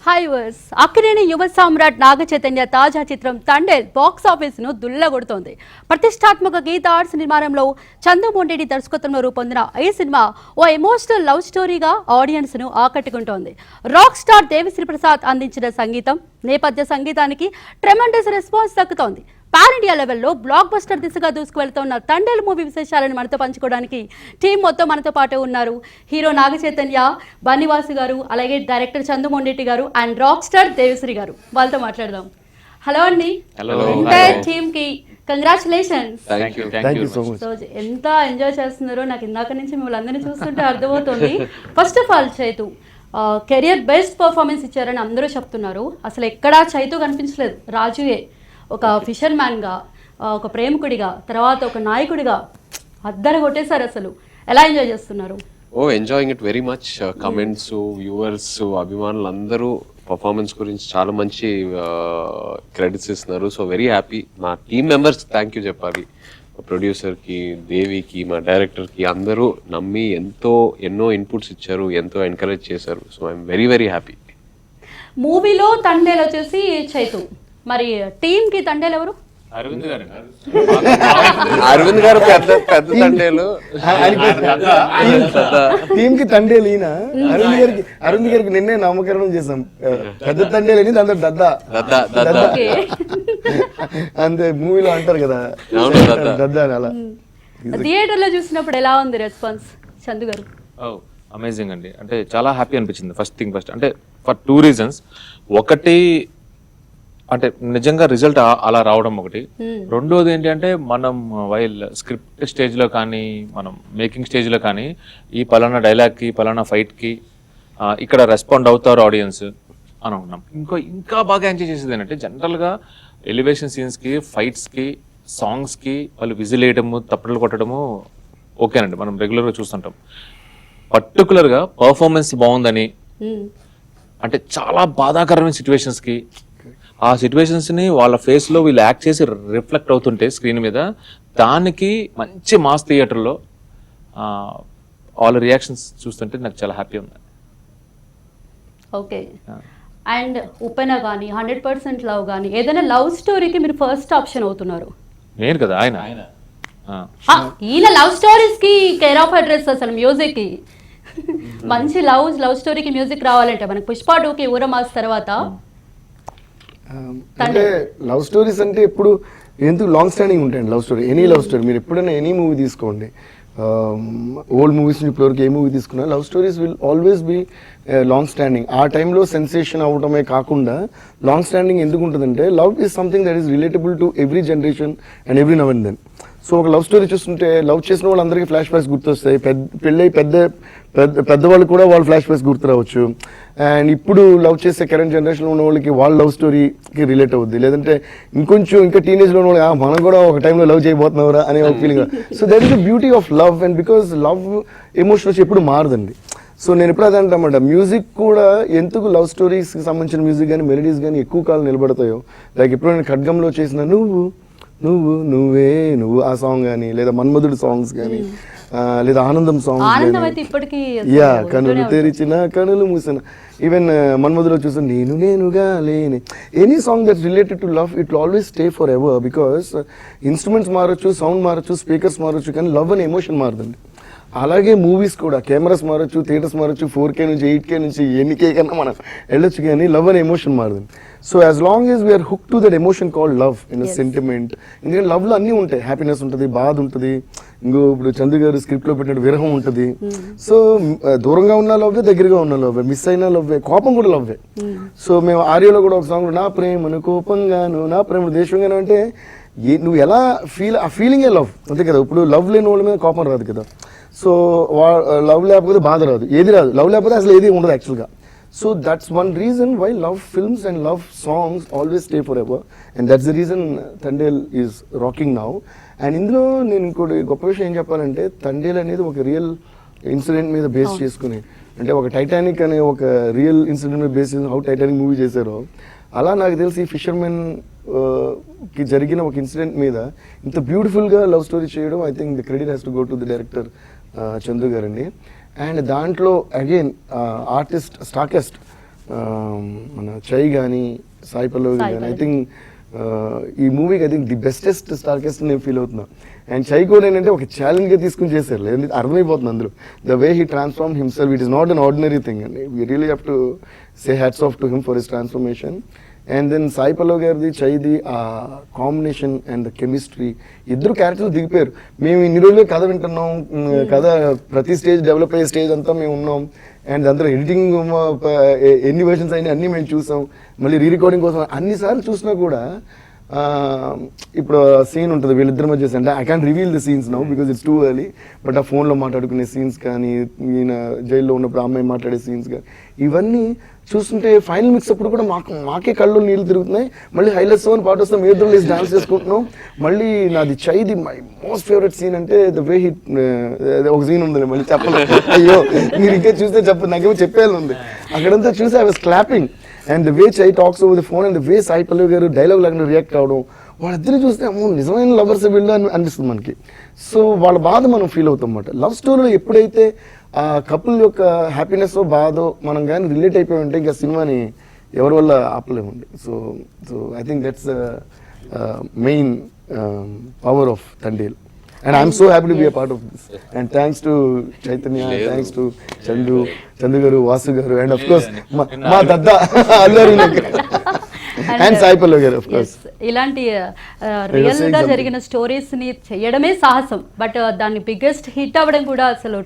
Hi verse Akkineni యువ సామ్రాట్ నాగ చైతన్య తాజా చిత్రం తండేల్ బాక్స్ ఆఫీస్ ను దుల్లగొడుతోంది. ప్రతిష్టాత్మక గీత ఆర్ట్స్ నిర్మాణంలో చందు మొండేటి దర్శకత్వంలో రూపొందిన ఈ సినిమా ఓ ఎమోషనల్ లవ్ స్టోరీగా ఆడియన్స్ ను ఆకట్టుకుంటోంది. రాక్ స్టార్ దేవిశ్రీ ప్రసాద్ అందించిన సంగీతం, నేపథ్య సంగీతానికి ట్రెమెండస్ రెస్పాన్స్ దక్కుతోంది. పాన్ ఇండియా లెవెల్లో బ్లాక్ బస్టర్ దిశగా దూసుకువెళ్తున్న తండేల్ మూవీ విశేషాలను మనతో పంచుకోవడానికి టీం మొత్తం మనతో పాటు ఉన్నారు. హీరో నాగ చైతన్య, బన్నివాసు గారు, అలాగే డైరెక్టర్ చందు మొండేటి గారు అండ్ రాక్ స్టార్ దేవిశ్రీ గారు. వాళ్ళతో మాట్లాడదాం. హలో అండి, ఎంటైర్ టీమ్ కి కంగ్రాచులేషన్స్. ఎంత ఎంజాయ్ చేస్తున్నారో నాకు ఇందాక నుంచి మిమ్మల్ని అందరినీ చూస్తుంటే అర్థమవుతుంది. First of all Chaitu career best performance ఇచ్చారని అందరూ చెప్తున్నారు. అసలు ఎక్కడా చైతు కనిపించలేదు. రాజుయే ఒక ఫిషర్ మ్యాన్గా, ఒక ప్రేమికుడిగా, తర్వాత ఒక నాయకుడిగా అద్దరు కొట్టేశారు. అసలు ఎలా ఎంజాయ్ చేస్తున్నారు? Enjoying it very much. Comments, viewers, అభిమానులు అందరూ పర్ఫార్మెన్స్ గురించి చాలా మంచి క్రెడిట్స్ ఇస్తున్నారు. So very happy. మా టీమ్ మెంబర్స్ థ్యాంక్ యూ చెప్పాలి. ప్రొడ్యూసర్కి, దేవికి, మా డైరెక్టర్కి అందరూ నమ్మి ఎన్నో ఇన్పుట్స్ ఇచ్చారు, ఎంతో ఎంకరేజ్ చేశారు. So I'm very very happy. మూవీలో తండేల్ వచ్చేసి చైతు, మరి టీమ్ కి తండేలు ఎవరు? అరవింద్ గారు పెద్ద తండేలు. టీమ్ కి తండేలు ఈయన. అరవింద్ గారికి నిన్నే నామకరణం చేసాం. పెద్ద తండేలు అని దాంట్లో దద్దా అంతే మూవీలో అంటారు కదా, దద్దా అని. అలా థియేటర్ లో చూసినప్పుడు ఎలా ఉంది రెస్పాన్స్ చందు గారు? అమేజింగ్ అండి. అంటే చాలా హ్యాపీ అనిపించింది. ఫస్ట్ అంటే ఫర్ 2 reasons. ఒకటి అంటే నిజంగా రిజల్ట్ అలా రావడం ఒకటి. రెండోది ఏంటి అంటే మనం వైల్ స్క్రిప్ట్ స్టేజ్ లో కానీ, మనం మేకింగ్ స్టేజ్ లో కానీ ఈ పలానా డైలాగ్ కి, పలానా ఫైట్ కి ఇక్కడ రెస్పాండ్ అవుతారు ఆడియన్స్ అని ఉన్నాం. ఇంకా బాగా ఎంజాయ్ చేసేది ఏంటంటే జనరల్ గా ఎలివేషన్ సీన్స్ కి, ఫైట్స్ కి, సాంగ్స్ కి వాళ్ళు విజిల్ వేయడము, తప్పట్లు కొట్టడము ఓకేనండి, మనం రెగ్యులర్ గా చూస్తుంటాం. పర్టికులర్ గా పర్ఫార్మెన్స్ బాగుందని, అంటే చాలా బాధాకరమైన సిచ్యువేషన్స్ కి, ఆ సిచ్యువేషన్స్ ని వాళ్ళ ఫేస్ లో వీళ్ళు యాక్ట్ చేసి రిఫ్లెక్ట్ అవుతుంటే స్క్రీన్ మీద, దానికి మంచి మాస్ థియేటర్లో వాళ్ళ రియాక్షన్స్ చూస్తుంటే నాకు చాలా హ్యాపీ ఉంది. ఓకే. అండ్ ఉపెన కానీ 100% లవ్ కానీ ఏదైనా లవ్ స్టోరీకి మీరు ఫస్ట్ ఆప్షన్ అవుతున్నారు. నేను కదా ఆయన ఈయన లవ్ స్టోరీస్ కి కేర్ ఆఫ్ అడ్రస్. అసలు మ్యూజిక్ కి మంచి లవ్ స్టోరీకి మ్యూజిక్ రావాలంటే మనకి పుష్ప 2కి ఊరమాస్ తర్వాత అంటే లవ్ స్టోరీస్ అంటే ఎప్పుడు ఎందుకు లాంగ్ స్టాండింగ్ ఉంటాయండి. Love story, any love story మీరు ఎప్పుడైనా ఎనీ మూవీ తీసుకోండి, ఓల్డ్ మూవీస్ నుంచి ఇప్పటివరకు ఏ మూవీ తీసుకున్నా love stories will always be long standing. ఆ టైంలో సెన్సేషన్ అవడమే కాకుండా లాంగ్ స్టాండింగ్ ఎందుకు ఉంటుందంటే love is something that is relatable to every generation and every now and then. So ఒక లవ్ స్టోరీ చూస్తుంటే లవ్ చేసిన వాళ్ళందరికీ ఫ్లాష్ బ్యాక్స్ గుర్తొస్తాయి. పెళ్ళై పెద్దవాళ్ళు కూడా వాళ్ళు ఫ్లాష్ బ్యాక్స్ గుర్తు రావచ్చు. అండ్ ఇప్పుడు లవ్ చేసే కరెంట్ జనరేషన్లో ఉన్న వాళ్ళకి వాళ్ళ లవ్ స్టోరీకి రిలేట్ అవుద్ది. లేదంటే ఇంకా టీనేజ్లో ఉన్న వాళ్ళకి మనం కూడా ఒక టైంలో లవ్ చేయబోతున్నారా అనే ఒక feeling. So that is the beauty of love. And because love emotion వచ్చి ఎప్పుడు మారదండి. సో నేను ఎప్పుడు అదే అంటామాట, మ్యూజిక్ కూడా ఎందుకు లవ్ స్టోరీస్కి సంబంధించిన మ్యూజిక్ కానీ మెలడీస్ కానీ ఎక్కువ కాలం నిలబడతాయో. లైక్ ఇప్పుడు నేను ఖడ్గంలో చేసిన నువ్వు నువ్వు నువ్వే నువ్వు ఆ సాంగ్ కానీ, లేదా మన్మధుడు సాంగ్స్ కానీ, లేదా ఆనందం సాంగ్స్ కానీ, యా కనులు తెరిచిన కనులు మూసిన, ఈవెన్ మన్మధులో చూసిన నేనుగా లేని, any song that's related to love it will always stay forever. Because instruments మారచ్చు, సౌండ్ మారచ్చు, స్పీకర్స్ మారచ్చు, కానీ లవ్ అనే ఎమోషన్ మారదండి. అలాగే మూవీస్ కూడా కెమెరాస్ మారచ్చు, థియేటర్స్ మారచ్చు, 4K నుంచి 8K నుంచి ఎన్నికే కన్నా మనం వెళ్ళొచ్చు, కానీ లవ్ అనే ఎమోషన్ మారదండి. So as long as we're hook to that emotion called love in a sentiment. ఎందుకంటే లవ్లో అన్నీ ఉంటాయి, హ్యాపీనెస్ ఉంటుంది, బాధ ఉంటుంది, ఇప్పుడు చందు గారు స్క్రిప్ట్లో పెట్టిన విరహం ఉంటుంది. సో దూరంగా ఉన్న లవ్వే, దగ్గరగా ఉన్న లవ్వే, మిస్ అయిన లవ్వే, కోపం కూడా లవ్వే. సో మేము ఆర్యోలో కూడా ఒక సాంగ్ నా ప్రేమను కోపంగాను, నా ప్రేమ దేశంగాను, అంటే నువ్వు ఎలా ఆ ఫీలింగే లవ్ అంతే కదా. ఇప్పుడు లవ్ లేని వాళ్ళ మీద కోపం రాదు కదా. సో లవ్ లేకపోతే బాధ రాదు, ఏది రాదు. లవ్ లేకపోతే అసలు ఏది ఉండదు యాక్చువల్గా. So that's one reason why love films and love songs always stay forever. And that's the reason Thandel is rocking now. And ఇందులో నేను ఇంకోటి గొప్ప విషయం ఏం చెప్పాలంటే, తండేల్ అనేది ఒక రియల్ ఇన్సిడెంట్ మీద బేస్ చేసుకుని, అంటే ఒక టైటానిక్ అనే ఒక రియల్ ఇన్సిడెంట్ మీద బేస్ చేసుకుని హౌ టైటానిక్ మూవీ చేశారో, అలా నాకు తెలిసి ఫిషర్మెన్ కి జరిగిన ఒక ఇన్సిడెంట్ మీద ఇంత బ్యూటిఫుల్గా లవ్ స్టోరీ చేయడం, I think the credit has to go to the director Chandu గారండి. అండ్ దాంట్లో అగైన్ ఆర్టిస్ట్ స్టాకెస్ట్ మన చై కానీ సాయి పల్లవి కానీ ఐ థింక్ ఈ మూవీకి I think the bestest star cast నేను ఫీల్ అవుతున్నా. అండ్ చై కూడా ఏంటంటే ఒక ఛాలెంజ్గా తీసుకుని చేశారు, లేదంటే అర్థమైపోతుంది అందులో the way he transform himself. It is not an ordinary thing అండి. We really have to say hats off to him for his transformation. And then Sai Pallavi గారిది చైది ఆ కాంబినేషన్ అండ్ ద కెమిస్ట్రీ, ఇద్దరు క్యారెక్టర్లు దిగిపోయారు. మేము ఇన్ని రోజులు కథ వింటున్నాం, కథ ప్రతి స్టేజ్ డెవలప్ అయ్యే స్టేజ్ అంతా మేము ఉన్నాం. అండ్ అందులో ఎడిటింగ్ ఎన్ని వర్షన్స్ అయినా అన్నీ మేము చూసాం. మళ్ళీ రీ రికార్డింగ్ కోసం అన్నిసార్లు చూసినా కూడా ఇప్పుడు సీన్ ఉంటుంది వీళ్ళిద్దరి మధ్య, అంటే I can reveal the scenes now because it's too early. But ఆ ఫోన్లో మాట్లాడుకునే సీన్స్ కానీ, ఈయన జైల్లో ఉన్నప్పుడు అమ్మాయి మాట్లాడే సీన్స్ కానీ, ఇవన్నీ చూస్తుంటే ఫైనల్ మిక్స్ అప్పుడు కూడా మాకే కళ్ళు నీళ్ళు తిరుగుతున్నాయి. మళ్ళీ హైలైట్స్ అని పాట వస్తాం, ఇద్దరు లేసి డాన్స్ చేసుకుంటున్నాం. మళ్ళీ నాది చైది మై మోస్ట్ ఫేవరెట్ సీన్ అంటే ద వే హిట్, ఒక సీన్ ఉంది మళ్ళీ చెప్పలేదు, అయ్యో మీరు ఇంకా చూస్తే చెప్పదు, నాకేమో చెప్పేయాలి ఉంది. అక్కడంతా చూసి I was clapping. And the way Chai talks over the phone and the way Sai Pallavi garu dialogue లాగా రియాక్ట్ అవడం, వాళ్ళిద్దరిని చూస్తే అమ్మో నిజమైన లవర్స్ వీళ్ళు అని అనిపిస్తుంది మనకి. సో వాళ్ళ బాధ మనం ఫీల్ అవుతాం అన్నమాట. లవ్ స్టోరీలో ఎప్పుడైతే ఆ కపుల్ యొక్క హ్యాపీనెస్ బాధో మనం కానీ రిలేట్ అయిపోయి ఉంటే ఇంకా సినిమాని ఎవరి వల్ల ఆపలేమండి. So so I think that's main power of Thandel. And I'm so happy to be a part of this. And thanks to Chaitanya, thanks to Chandu garu, Vasu garu, and of course, ma dadda, Allu and Sai Pallavi garu, of course. ఇలాంటి real గా జరిగిన stories ని చేయడమే సాహసం, but దాన్ని biggest hit అవ్వడం కూడా అసలు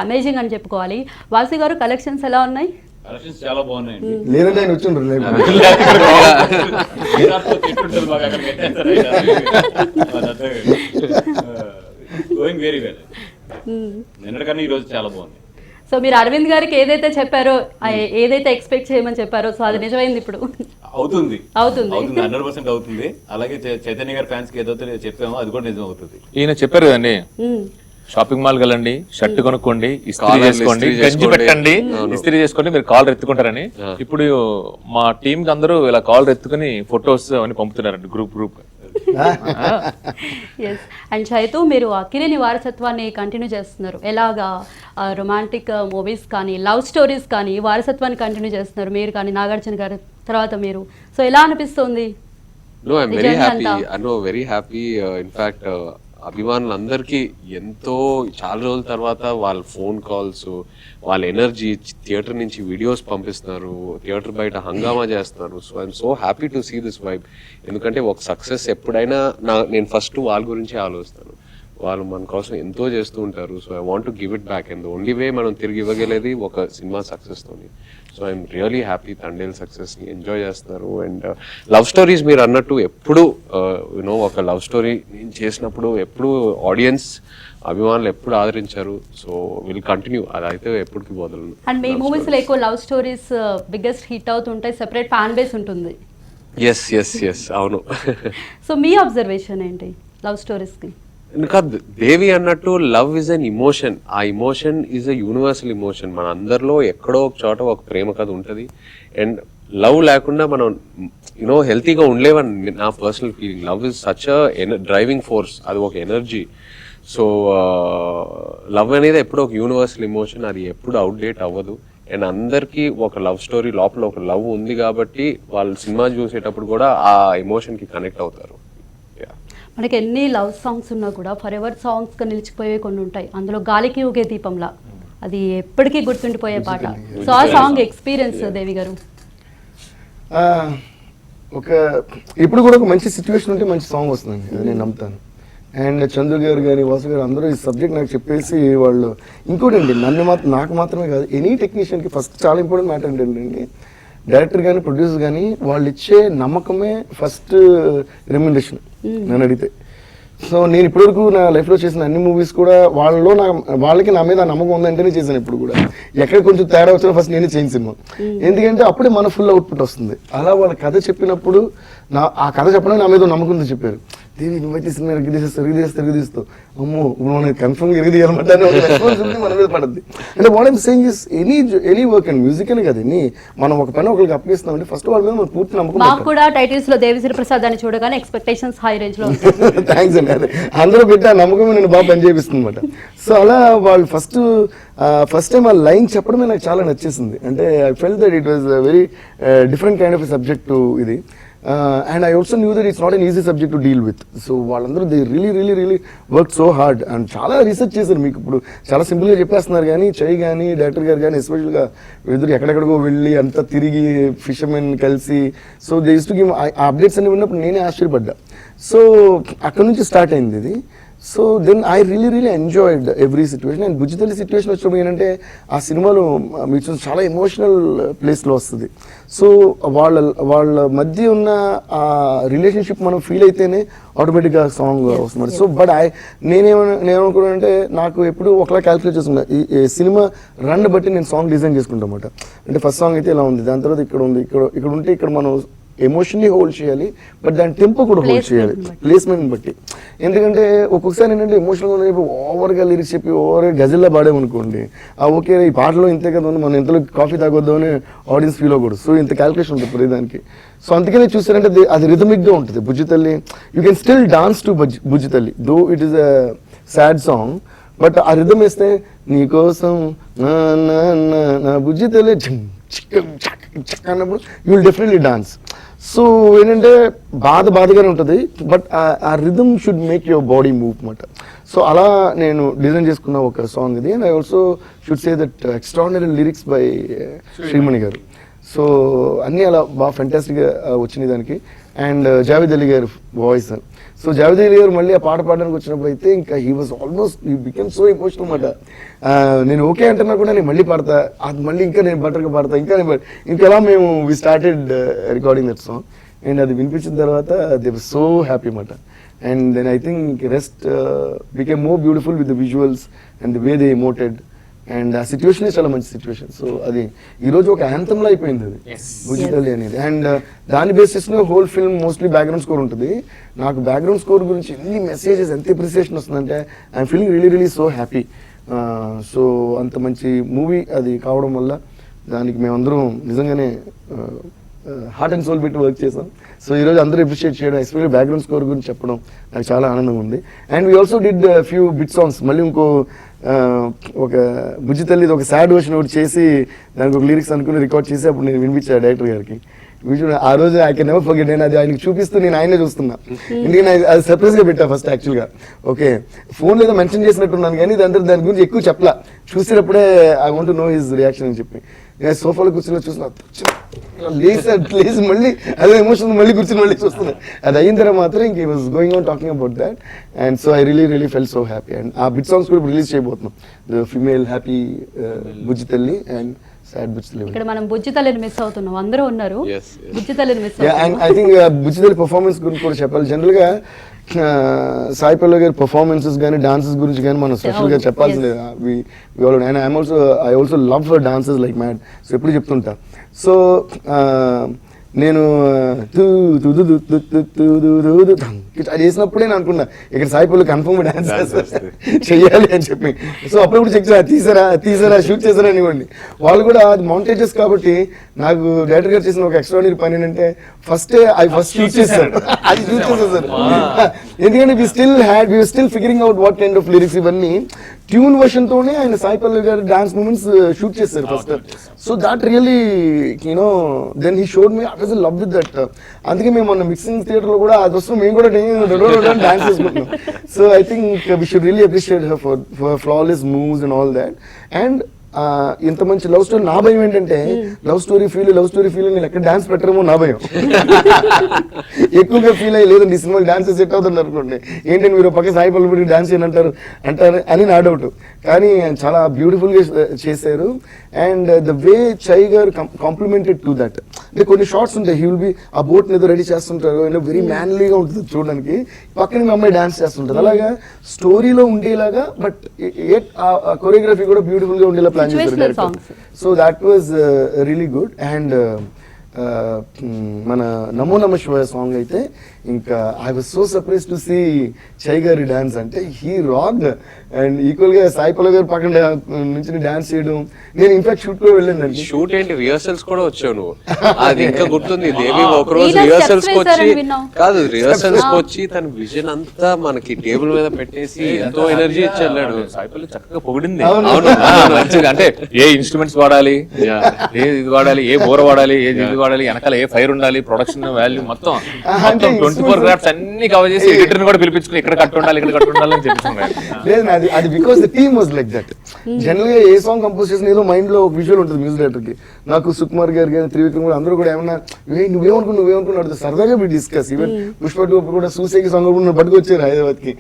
అమేజింగ్ అని చెప్పుకోవాలి. వాసు గారు కలెక్షన్స్ ఎలా ఉన్నాయి? కలెక్షన్స్ చాలా బాగున్నాయండి. లేదంటే ఆయన వచ్చిండ్రు గోయింగ్ వెరీ వెల్. నిన్నటికన్నా ఈ రోజు చాలా బాగుంది. సో మీరు అరవింద్ గారికి ఏదైతే చెప్పారో, ఏదైతే ఎక్స్పెక్ట్ చేయమని చెప్పారో, సో అది నిజమైంది ఇప్పుడు అవుతుంది 100% అవుతుంది. అలాగే చైతన్య గారి ఫ్యాన్స్ కి ఏదైతే చెప్పామో అది కూడా నిజం అవుతుంది. ఈయన చెప్పారు కదండి, షాపింగ్ మాల్ వెళ్ళండి, షర్ట్ కొనుక్కోండి, ఇస్త్రీ చేసుకోండి, గంజి పెట్టండి, ఇస్త్రీ చేసుకోండి, మీరు కాలర్ ఎత్తుకుంటారని. ఇప్పుడు మా టీం కి అందరూ ఇలా కాలర్ ఎత్తుకుని ఫొటోస్ అని పంపుతున్నారండి గ్రూప్. అండ్ చైతు, మీరు అక్కినేని వారసత్వాన్ని కంటిన్యూ చేస్తున్నారు. ఎలాగా రొమాంటిక్ మూవీస్ కానీ, లవ్ స్టోరీస్ కానీ, వారసత్వాన్ని కంటిన్యూ చేస్తున్నారు మీరు కానీ, నాగార్జున గారు తర్వాత మీరు. సో ఎలా అనిపిస్తుంది? No, I'm very happy. I know, very happy. In fact, అభిమానులందరికీ ఎంతో చాలా రోజుల తర్వాత వాళ్ళ ఫోన్ కాల్స్, వాళ్ళ ఎనర్జీ, థియేటర్ నుంచి వీడియోస్ పంపిస్తున్నారు, థియేటర్ బయట హంగామా చేస్తున్నారు. So I'm so happy to see this vibe. ఎందుకంటే ఒక సక్సెస్ ఎప్పుడైనా నేను ఫస్ట్ వాళ్ళ గురించి ఆలోచిస్తాను. వాళ్ళు మన కోసం ఎంతో చేస్తూ ఉంటారు. So I want to give it back. And the only way మనం తిరిగి ఇవ్వగలేది ఒక సినిమా సక్సెస్తోని. So I'm really happy Thandel సక్సెస్ని ఎంజాయ్ చేస్తున్నారు. అండ్ లవ్ స్టోరీస్ మీరు అన్నట్టు ఎప్పుడు యూనో ఒక లవ్ స్టోరీ నేను చేసినప్పుడు ఎప్పుడు ఆడియన్స్ అభిమానులు ఎప్పుడు ఆదరించారు. సో విల్ కంటిన్యూ, అదైతే ఎప్పటికీ వదలను. అండ్ మీ మూవీస్ లో ఎక్కువ లవ్ స్టోరీస్ బిగ్గెస్ట్ హిట్ అవుతుంటాయి, సెపరేట్ ఫ్యాన్ బేస్ ఉంటుంది. ఎస్ అవును. సో మీ అబ్జర్వేషన్ ఏంటి లవ్ స్టోరీస్ కి? ఇంకా దేవి అన్నట్టు లవ్ ఇస్ అన్ ఇమోషన్. ఆ emotion is a universal emotion. మన అందరిలో ఎక్కడో ఒక చోట ఒక ప్రేమ కథ ఉంటుంది. అండ్ లవ్ లేకుండా మనం యూనో హెల్తీగా ఉండలేవని నా personal feeling. Love is such a driving force, అది ఒక ఎనర్జీ. సో లవ్ అనేది ఎప్పుడు ఒక యూనివర్సల్ ఇమోషన్, అది ఎప్పుడు అవుట్డేట్ అవ్వదు. అండ్ అందరికీ ఒక లవ్ స్టోరీ లోపల ఒక లవ్ ఉంది కాబట్టి వాళ్ళు సినిమా చూసేటప్పుడు కూడా ఆ ఎమోషన్ కి కనెక్ట్ అవుతారు. మనకి ఎన్ని లవ్ సాంగ్స్ ఉన్నా కూడా ఫర్ ఎవర్ సాంగ్స్ గా నిలిచిపోయే కొన్ని ఉంటాయి. అందులో గాలికి ఊగే దీపంలా అది ఎప్పటికీ గుర్తుండిపోయే పాట. సో ఆ సాంగ్ ఎక్స్పీరియన్స్ దేవి గారు? ఒక ఇప్పుడు కూడా ఒక మంచి సిచ్యువేషన్ ఉంటే మంచి సాంగ్ వస్తుందండి, అది నేను నమ్ముతాను. అండ్ చంద్రు గారు కానీ వాసు గారు అందరూ ఈ సబ్జెక్ట్ నాకు చెప్పేసి వాళ్ళు ఇంకోటి అండి, నాకు మాత్రమే కాదు ఎనీ టెక్నీషియన్కి ఫస్ట్ చాలా ఇంపార్టెంట్ మ్యాటర్ ఏంటంటే డైరెక్టర్ కానీ ప్రొడ్యూసర్ కానీ వాళ్ళు ఇచ్చే నమ్మకమే ఫస్ట్ రెమ్యునరేషన్ నన్ను అడిగితే. సో నేను ఇప్పటివరకు నా లైఫ్లో చేసిన అన్ని మూవీస్ కూడా వాళ్ళకి నా మీద నమ్మకం ఉందంటేనే చేశాను. ఇప్పుడు కూడా ఎక్కడ కొంచెం తేడా వచ్చినా ఫస్ట్ నేనే చేయను సినిమా, ఎందుకంటే అప్పుడే మన ఫుల్ అవుట్పుట్ వస్తుంది. అలా వాళ్ళ కథ చెప్పినప్పుడు ఆ కథ చెప్పడానికి నా మీద నమ్మకంతో చెప్పారు. దేవి నువ్వైతే సినిమా ఎరగదీస్తావు అమ్మో మనం కన్ఫర్మ్గా ఎరగదీయాలన్నమాట అని ఒక రెస్పాన్సిబిలిటీ మన మీద పడుద్ది. అంటే what I'm saying is any work and music అని కదా మనం ఒక పని ఒకరికి అప్పగిస్తామంటే ఫస్ట్ వాళ్ళ మీద మనం పూర్తి నమ్మకం మాకు కూడా టైటిల్స్ లో దేవిశ్రీ ప్రసాద్ అని చూడగానే ఎక్స్పెక్టేషన్స్ హై రేంజ్ లో థ్యాంక్స్ అండి. అదే అందరూ పెట్టి ఆ నమ్మకం నేను బాగా పనిచేపిస్తుంది అనమాట. సో అలా వాళ్ళు ఫస్ట్ టైం ఆ లైన్ చెప్పడమే నాకు చాలా నచ్చేసింది. అంటే I felt that it was very different kind of subject to ఇది. And I also knew that it's not an easy subject to deal with. So వాళ్ళందరూ they really work so hard and చాలా research చేశారు. మీకు ఇప్పుడు చాలా సింపుల్గా చెప్పేస్తున్నారు కానీ చెయ్యి కానీ డైరెక్టర్ గారు కానీ ఎస్పెషల్గా ఎదురు ఎక్కడెక్కడికో వెళ్ళి అంతా తిరిగి ఫిషర్మెన్ కలిసి so they use to give ఆ అప్డేట్స్ అన్ని విన్నప్పుడు నేనే ఆశ్చర్యపడ్డా. సో అక్కడ నుంచి స్టార్ట్ అయింది ఇది. So then I really enjoyed every situation. And Bujjithalli situation వచ్చినప్పుడు ఏంటంటే ఆ సినిమాలో మీకు చూసి చాలా ఎమోషనల్ ప్లేస్లో వస్తుంది. సో వాళ్ళ మధ్య ఉన్న ఆ రిలేషన్షిప్ మనం ఫీల్ అయితేనే ఆటోమేటిక్గా సాంగ్ వస్తుంది. సో బట్ నేనేమనుకున్నానంటే నాకు ఎప్పుడు ఒకలా క్యాల్కులేట్ చేసుకున్నా ఈ సినిమా రన్ బట్టి నేను సాంగ్ డిజైన్ చేసుకుంటాను అనమాట. అంటే ఫస్ట్ సాంగ్ అయితే ఇలా ఉంది, దాని తర్వాత ఇక్కడ ఉంది, ఇక్కడ ఉంటే ఇక్కడ మనం ఎమోషనల్లీ హోల్డ్ చేయాలి, బట్ దాని టెంపో కూడా హోల్డ్ చేయాలి ప్లేస్మెంట్ బట్టి. ఎందుకంటే ఒక్కొక్కసారి ఏంటంటే ఎమోషనల్గా ఓవర్గా లిరిక్స్ చెప్పి ఓవర్గా గజల్లా పాడేమనుకోండి, ఓకే ఈ పాటలో ఇంతే కదా ఉంది, మనం ఇంతలో కాఫీ తాగొద్దామని ఆడియన్స్ ఫీల్ అవ్వకూడదు. సో ఇంత క్యాల్కులేషన్ ఉంటుంది ప్రతి దానికి. సో అందుకనే చూస్తారంటే అది రిథమిక్గా ఉంటుంది. Bujjithalli you can still dance to Bujjithalli though it is a sad song, but ఆ రిథమ్ వేస్తే నీకోసం నా బుజ్జితల్లి అన్నప్పుడు you will definitely dance. So ఏంటంటే బాధగానే ఉంటుంది, బట్ ఆ rhythm should make your body move అనమాట. సో అలా నేను డిజైన్ చేసుకున్న ఒక సాంగ్ ఇది. And I also should say that extraordinary lyrics by Shreemani గారు. సో అన్నీ అలా బాగా ఫెంటాస్టిక్గా వచ్చినాయి దానికి. అండ్ జావేద్ అలీ గారు వాయిస్. సో జావేద్ అలీ గారు మళ్ళీ ఆ పాట పాడడానికి వచ్చినప్పుడు అయితే ఇంకా he was almost he became so emotional అనమాట. నేను ఓకే అంటున్నా కూడా నేను మళ్ళీ పాడతా, అది మళ్ళీ ఇంకా నేను బెటర్గా పాడతా, ఇంకెలా మేము we started recording that song. And అది వినిపించిన తర్వాత దే వర్ సో హ్యాపీ అనమాట. And then I think rest became more beautiful with the visuals and the way they emoted. And ఆ సిచ్యువేషన్ చాలా మంచి సిచ్యువేషన్. సో అది ఈరోజు ఒక యాంథమ్లో అయిపోయింది అది బుజ్జితల్లి అనేది. అండ్ దాని బేసిస్ లో whole film mostly background score ఉంటుంది. నాకు బ్యాక్గ్రౌండ్ స్కోర్ గురించి ఎన్ని మెసేజెస్ ఎంత అప్రిసియేషన్ వస్తుందంటే I'm feeling really so happy. So అంత మంచి మూవీ అది కావడం వల్ల దానికి మేమందరం నిజంగానే హార్ట్ అండ్ సోల్ పెట్టి వర్క్ చేసాం. సో ఈరోజు అందరూ అప్రిషియేట్ చేయడం, ఎస్పెషల్లీ బ్యాక్గ్రౌండ్ స్కోర్ గురించి చెప్పడం నాకు చాలా ఆనందంగా ఉంది. And we also did few bit songs. మళ్ళీ ఇంకో ఒక బుజ్జితల్లి ఒక సాడ్ వర్షన్ ఒకటి చేసి దానికి ఒక లిరిక్స్ అనుకుని రికార్డ్ చేసి అప్పుడు నేను వినిపించాను డైరెక్టర్ గారికి. ఆ రోజు ఐ కెన్ నెవర్ ఫర్గెట్. నేను అది ఆయనకి చూపిస్తూ నేను ఆయనే చూస్తున్నా, ఎందుకంటే అది సర్ప్రైజ్గా పెట్టా ఫస్ట్ యాక్చువల్గా. ఓకే ఫోన్ ఏదో మెన్షన్ చేసినట్టున్నాను కానీ దాని గురించి ఎక్కువ చెప్పలా. చూసినప్పుడే I want to know his reaction అని చెప్పి నేను సోఫాలో కూర్చుని చూస్తున్నా, లేచి మళ్ళీ అదే ఎమోషన్ మళ్ళీ కూర్చొని మళ్ళీ చూస్తున్నా. అది అయిన తర్వాత మాత్రం ఇంక was going on talking about that. And so I really felt so happy. And ఆ బిట్ సాంగ్స్ కూడా రిలీజ్ చేయబోతున్నాం, the female happy Bujjithalli and sad Bujjithalli. ఇక్కడ మనం బుజ్జితల్లిని మిస్ అవుతున్నాం, అందరూ ఉన్నారు బుజ్జితల్లిని miss. And I think Bujjithalli performance గురించి కూడా చెప్పాలి. జనరల్ గా సాయి పల్లవి గారి పర్ఫార్మెన్సెస్ కానీ డాన్సెస్ గురించి కానీ మనం స్పెషల్ గా చెప్పాల్సిందే. I also love for dances like mad. So ఎప్పుడు చెప్తుంటా. సో నేను అది చేసినప్పుడే నేను అనుకున్నా ఇక్కడ సాయి పల్లవి కన్ఫర్మ్ డాన్స్ చెయ్యాలి అని చెప్పి. సో అప్పుడప్పుడు చెక్ తీసారా షూట్ చేశారా ఇవ్వండి. వాళ్ళు కూడా అది మౌంటేజెస్ కాబట్టి నాకు డైరెక్టర్ గారు చేసిన ఒక ఎక్స్ట్రాడినరీ పని ఏంటంటే ఫస్ట్ షూట్ చేశారు, అది షూట్ చేసేసారు. ఎందుకంటే we still figuring out what kind of lyrics ఇవన్నీ ట్యూన్ వర్షన్ తోనే ఆయన Sai Pallavi garu dance moments shoot చేశారు first. So that really you know then he showed me I was in love with that. అందుకే మేము మొన్న మిక్సింగ్ థియేటర్ లో కూడా అది వస్తుంది, మేము కూడా డాన్స్ చేసుకుంటున్నాం. So I think we should really appreciate her for flawless moves and all that. And ఇంత మంచి లవ్ స్టోరీ. నా భయం ఏంటంటే లవ్ స్టోరీ ఫీల్ నేను ఎక్కడ డాన్స్ పెట్టరేమో నా భయం. ఎక్కువగా ఫీల్ అయ్యి లేదండి ఈ సినిమాకి డాన్స్ సెట్ అవుతుంది అనుకోండి, ఏంటంటే మీరు పక్క సాయి పల్లవి డాన్స్ చేయనంటారు అని నా డౌట్. కానీ చాలా బ్యూటిఫుల్ గా చేశారు. అండ్ ద వే చై గారు కాంప్లిమెంటెడ్ టు దట్. అంటే కొన్ని షార్ట్స్ ఉంటాయి, హీ విల్ బి ఆ బోట్ ఏదో రెడీ చేస్తుంటారు, వెరీ మ్యాన్లీగా ఉంటుంది చూడడానికి, పక్కన మీ అమ్మాయి డాన్స్ చేస్తుంటారు. అలాగా స్టోరీలో ఉండేలాగా బట్ కొరియోగ్రఫీ కూడా బ్యూటిఫుల్ గా ఉండేలా ప్లాన్ చేశారు director. So that was really good. And మన నమో నమ శివాయ సాంగ్ అయితే ఇంకా I was so surprise to see Chay గారి డాన్స్. అంటే హీ రాక్ అండ్ ఈక్వల్ గా సాయి పల్లవి గారు పక్కన నుంచి డాన్స్ చేయడం. నేను ఇన్ఫాక్ట్ షూట్ కూడా వెళ్ళాను. షూట్ ఏంటి, రిహర్సల్స్ కూడా వచ్చావు నువ్వు, అది ఇంకా గుర్తుంది. దేవి ఒక రోజు ఈయన రిహర్సల్స్ steps వచ్చి వేశారని విన్నాం. కాదు రిహర్సల్స్ వచ్చి తన విజన్ అంతా మనకి టేబుల్ మీద పెట్టేసి ఎంతో ఎనర్జీ ఇచ్చి వెళ్ళాడు. సాయిపల్లి చక్కగా పొగిడింది. అవును. మంచిగా అంటే ఏ ఇన్స్ట్రుమెంట్స్ వాడాలి, ఏ ఇది వాడాలి, ఏ బోర్ వాడాలి, ఏ ఇది వాడాలి, వెనకాల ఏ ఫైర్ ఉండాలి, ప్రొడక్షన్ వాల్యూ మొత్తం 24 క్రాఫ్ట్స్ అన్ని కవర్ చేసి ఎడిటర్ కూడా పిలిపించుకుని ఇక్కడ కట్టు ఉండాలి, ఇక్కడ కట్టు ఉండాలి అని చెప్తున్నాడు. లేదు అది because the team was like that. General గా ఏ సాంగ్ కంపోజ్ చేసిన ఏదో మైండ్ లో ఒక విజువల్ ఉంటుంది మ్యూజిక్ డైరెక్టర్ కి. నాకు సుకుమార్ గారు కానీ త్రివిక్రమ్ కూడా అందరూ కూడా ఏమన్నా నువ్వేమనుకున్నాడు సరదాగా వి డిస్కస్. ఈవెన్ పుష్ప 2 కూడా సూసేకి సాంగ్ కూడా పట్టుకొచ్చారు హైదరాబాద్ కి.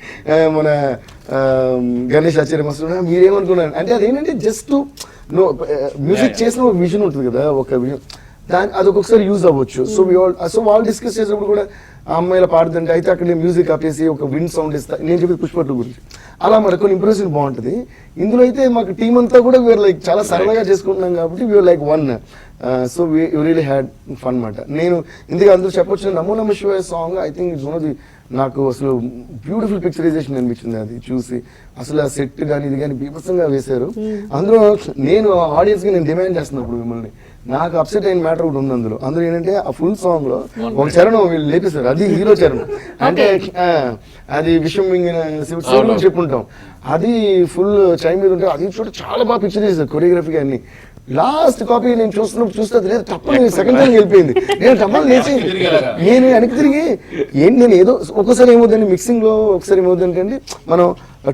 మన గణేష్ ఆచార్య మస్తు మీరేమనుకున్నారు అంటే అదేంటంటే జస్ట్ మ్యూజిక్ చేసిన ఒక విజన్ ఉంటుంది కదా, ఒక విజన్ దాని అది ఒక్కొక్కసారి యూజ్ అవ్వచ్చు. సో వాళ్ళు డిస్కస్ చేసినప్పుడు కూడా ఆ అమ్మాయిల పాడుతుంటే అయితే అక్కడ మ్యూజిక్ ఆపేసి ఒక విండ్ సౌండ్ ఇస్తా. నేను చెప్పేది పుష్ప 2 గురించి అలా మరి కొన్ని ఇంప్రెషన్ బాగుంటుంది. ఇందులో అయితే మాకు టీం అంతా కూడా వీఆర్ లైక్ చాలా సరదాగా చేసుకుంటున్నాం కాబట్టి we are like one. So we really had fun మాట. నేను ఇందుకు అందరూ చెప్పొచ్చు Namo Namah Shivaya song I think it's one of the నాకు అసలు బ్యూటిఫుల్ పిక్చరైజేషన్ అనిపించింది అది చూసి. అసలు ఆ సెట్ కానీ ఇది కానీ బీభత్సంగా వేశారు. అందులో నేను ఆడియన్స్ గా నేను డిమాండ్ చేస్తున్నప్పుడు మిమ్మల్ని నాకు అప్సెట్ అయిన మ్యాటర్ ఒకటి ఉంది అందులో ఏంటంటే ఆ ఫుల్ సాంగ్ లో ఒక చరణం వీళ్ళు లేపిస్తారు, అది హీరో చరణం. అంటే అది విషయం మింగిన శివుడు చెప్పుంటాం, అది ఫుల్ చై మీద ఉంటే అది చూడ చాలా బాగా పిక్చర్ చేశారు కొరియోగ్రఫీ అన్ని. లాస్ట్ కాపీ నేను చూస్తే లేదు తప్పని సెకండ్ టైం వెళ్ళిపోయింది. నేను తప్పని లేచి నేను వెనక్కి తిరిగి ఏంటి నేను ఏదో ఒక్కసారి ఏమవుతుందండి మిక్సింగ్ లో, ఒకసారి ఏమవుతుందంటే అండి మనం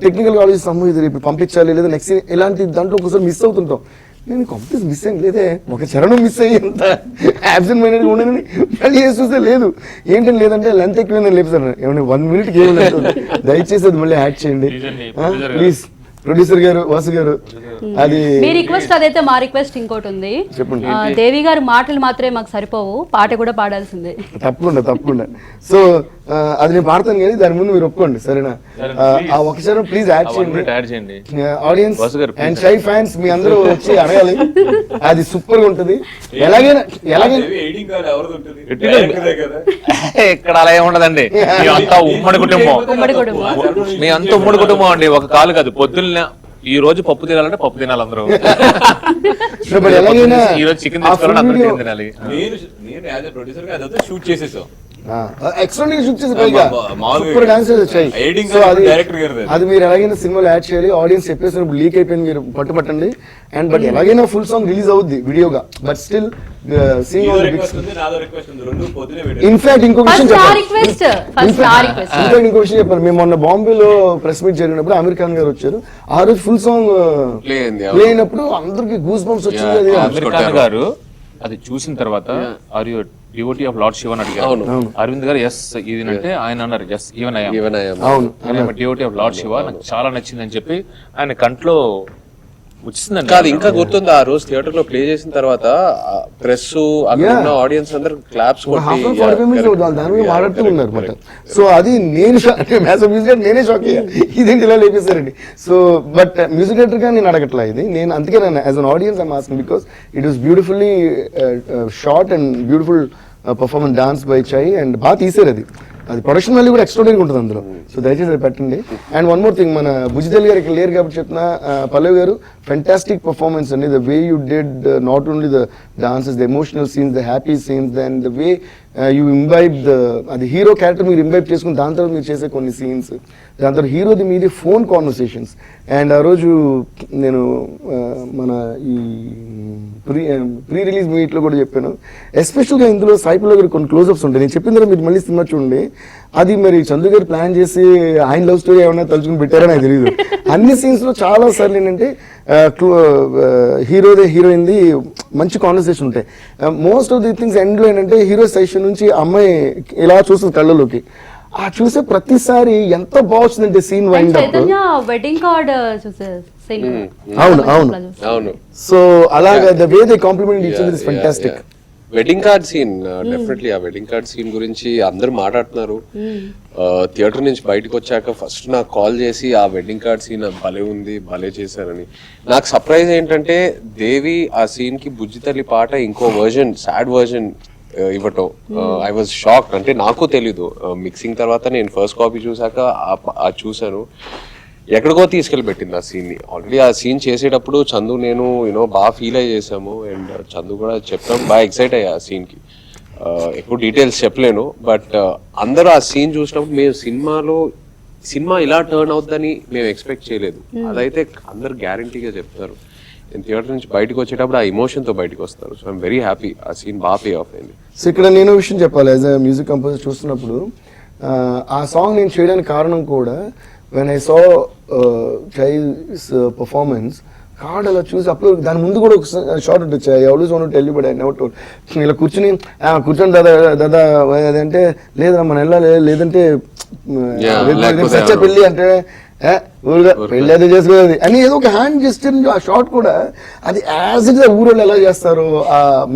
టెక్నికల్ గా ఆలోచిస్తే అమ్మ ఇది రేపు పంపించాలి లేదా నెక్స్ట్ ఇలాంటి దాంట్లో ఒకసారి మిస్ అవుతుంటాం. నేను కంప్లీట్ మిస్ అయ్యింది లేదే, ఒక చరణం మిస్ అయ్యి ఎంత యాబ్సెంట్ మైండెడ్ ఉండని మళ్ళీ చేసి చూస్తే లేదు. ఏంటని లేదంటే లెంత్ ఎక్కువ లేపుతాను ఏమన్నా 1 minute ఏమి దయచేసి అది మళ్ళీ యాడ్ చేయండి ప్లీజ్. ప్రొడ్యూసర్ గారు వాసు గారు అది మీ రిక్వెస్ట్ అదైతే మా రిక్వెస్ట్ ఇంకోటి ఉంది. చెప్పండి. దేవి గారి మాటలు మాత్రమే మాకు సరిపోవు, పాట కూడా పాడాల్సిందే. తప్పకుండా. సో అది నేను పాడతాను కానీ దాని ముందు మీరు ఒప్పుకోండి సరేనా. ఆ ఒకసారి ప్లీజ్ యాడ్ చేయండి. ఆడియన్స్ అండ్ షై ఫ్యాన్స్ మీ అందరూ వచ్చి అడగాలి, అది సూపర్ గా ఉంటది. ఎలాగైనా ఇక్కడ అలా ఏముండదండి, మేమంతా ఉమ్మడి కుటుంబం. మేమంతా ఉమ్మడి కుటుంబం అండి, ఒక కాలు కాదు. పొద్దున్న ఈ రోజు పప్పు తినాలంటే పప్పు తినాలి అందరూ. ఎలాగైనా ఈ రోజు చికెన్ తెచ్చుకోవాలంటే అందరూ చికెన్ తినాలి. నేను యాజ్ ఎ ప్రొడ్యూసర్ గా అదంతా షూట్ చేసేసాం. ఎక్స్ట్రాడినరీ షూట్ చేసి పైగా సూపర్ డాన్స్ వచ్చాయి. ఎడిటింగ్ సో డైరెక్టర్ గారు అది మీరు ఎలాగైనా సినిమాలో యాడ్ చేయాలి. ఆడియన్స్ చెప్పేసినప్పుడు లీక్ అయిపోయింది మీరు పట్టుపట్టండి. అండ్ బట్ ఎలాగైనా ఫుల్ సాంగ్ రిలీజ్ అవుద్ది వీడియోగా. But still seeing all the big in fact ఇంకో విషయం చెప్పాను. మేము మొన్న బాంబేలో ప్రెస్ మీట్ జరిగినప్పుడు అమీర్ ఖాన్ గారు వచ్చారు. ఆ రోజు ఫుల్ సాంగ్ ప్లే అయినప్పుడు అందరికి గూస్ బంప్స్ వచ్చింది. అమీర్ ఖాన్ గారు అది చూసిన తర్వాత are you devotee of lord Shiva అని అడిగారు. అరవింద్ గారు ఎస్ ఇది అంటే ఆయన అన్నారు yes even I am devotee of lord Shiva, నాకు చాలా నచ్చింది అని చెప్పి ఆయన కంట్లో వచ్చిందండి. కాదు ఇంకా గుర్తుంది ఆ రోజు థియేటర్ లో ప్లే చేసిన తర్వాత ప్రెస్ అక్కడ ఉన్న ఆడియన్స్ అందరూ క్లాప్స్ మాట్లాడుతూ ఉన్నారు అనమాట. సో అది నేను మ్యూజిక్ నేనే షాక్ అయ్యా, ఇదేంటి ఇలా లేపేశారండి. సో బట్ మ్యూజిక్ డైరెక్టర్ గా నేను అడగట్లా ఇది, నేను అందుకే నేను as an audience I'm asking because it was beautifully short and beautiful performance dance by చై అండ్ బాగా తీసారు అది ప్రొడక్షన్ వాల్యూ కూడా ఎక్స్ట్రాడనరీ ఉంటుంది అందులో. సో దయచేసి అది పెట్టండి. అండ్ వన్ మోర్ థింగ్, మన భుజిదల్ గారు ఇక్కడ లేరు కాబట్టి చెప్తున్నా, పల్లవి గారు ఫెంటాస్టిక్ పర్ఫార్మెన్స్ అండి. The way you did not only the dances, the emotional scenes, the happy scenes, and the way you imbibe అది హీరో క్యారెక్టర్ మీరు ఇంబైబ్ చేసుకుని దాని తర్వాత మీరు చేసే కొన్ని సీన్స్, దాని తర్వాత హీరోది మీది ఫోన్ కాన్వర్సేషన్స్. అండ్ ఆ రోజు నేను మన ఈ ప్రీ రిలీజ్ మీట్లో కూడా చెప్పాను, ఎస్పెషల్గా ఇందులో సాయిపుల్లో గారు కొన్ని క్లోజ్అప్స్ ఉంటాయి. నేను చెప్పిన తర్వాత మీరు మళ్ళీ సినిమా చూడండి, అది మరి చంద్రు గారు ప్లాన్ చేసి ఆయన లవ్ స్టోరీ ఏమైనా తలుచుకుని పెట్టారో నాకు తెలియదు. అన్ని సీన్స్ లో చాలా సార్లు ఏంటంటే హీరోయిన్ది మంచి కాన్వర్సేషన్ ఉంటాయి. Most of the things end లో ఏంటంటే హీరో సెషన్ నుంచి అమ్మాయి ఇలా చూస్తుంది కళ్ళలోకి, ఆ చూసే ప్రతిసారి ఎంత బాగుందంటే scene wind up. Wedding card అవును. సో అలాగా the way they compliment each other is fantastic. Wedding card scene definitely ఆ వెడ్డింగ్ కార్డ్ సీన్ గురించి అందరూ మాట్లాడుతున్నారు. థియేటర్ నుంచి బయటకు వచ్చాక ఫస్ట్ నాకు కాల్ చేసి ఆ వెడ్డింగ్ కార్డ్ సీన్ భలే ఉంది, భలే చేశారని. నాకు సర్ప్రైజ్ ఏంటంటే దేవి ఆ సీన్ కి బుజ్జి తల్లి పాట ఇంకో వర్జన్, సాడ్ వర్జన్ ఇవ్వటం. I was shock. అంటే నాకు తెలీదు, మిక్సింగ్ తర్వాత నేను ఫస్ట్ కాపీ చూసాక చూసాను, ఎక్కడికో తీసుకెళ్ళి పెట్టింది ఆ సీన్ ని. ఆల్రెడీ ఆ సీన్ చేసేటప్పుడు చందు నేను బాగా ఫీల్ అయ్యి చేసాము. అండ్ చందు కూడా చెప్పాం, బాగా ఎక్సైట్ అయ్యా ఆ సీన్ కి. ఎక్కువ డీటెయిల్స్ చెప్పలేను, బట్ అందరూ ఆ సీన్ చూసినప్పుడు మేము సినిమా ఇలా టర్న్ అవుతుందని మేము ఎక్స్పెక్ట్ చేయలేదు. అదైతే అందరు గ్యారంటీగా చెప్తారు. నేను థియేటర్ నుంచి బయటకు వచ్చేటప్పుడు ఆ ఎమోషన్ తో బయటకు వస్తారు. సో ఐఎమ్ వెరీ హ్యాపీ ఆ సీన్ బాగా పే ఆఫ్ అయింది. సో ఇక్కడ నేను విషయం చెప్పాలి, యాజ్ అ మ్యూజిక్ కంపోజర్ చూస్తున్నప్పుడు ఆ సాంగ్ నేను చేయడానికి కారణం కూడా, when I saw Chai's performance card అలా చూసి అప్పుడు దాని ముందు కూడా ఒక షార్ట్ ఉంటుంది, I always want to tell you but I never told. ఇలా కూర్చొని కూర్చొని దాదా అదంటే లేదా మనం వెళ్ళాలి, లేదంటే సచ్చ పెళ్ళి అంటే ఊరుగా పెళ్ళి అయితే చేసుకోలేదు అని ఏదో ఒక హ్యాండ్ జెస్చర్. ఆ షార్ట్ కూడా అది యాజ్ ఇట్ ఊరోళ్ళు ఎలా చేస్తారో,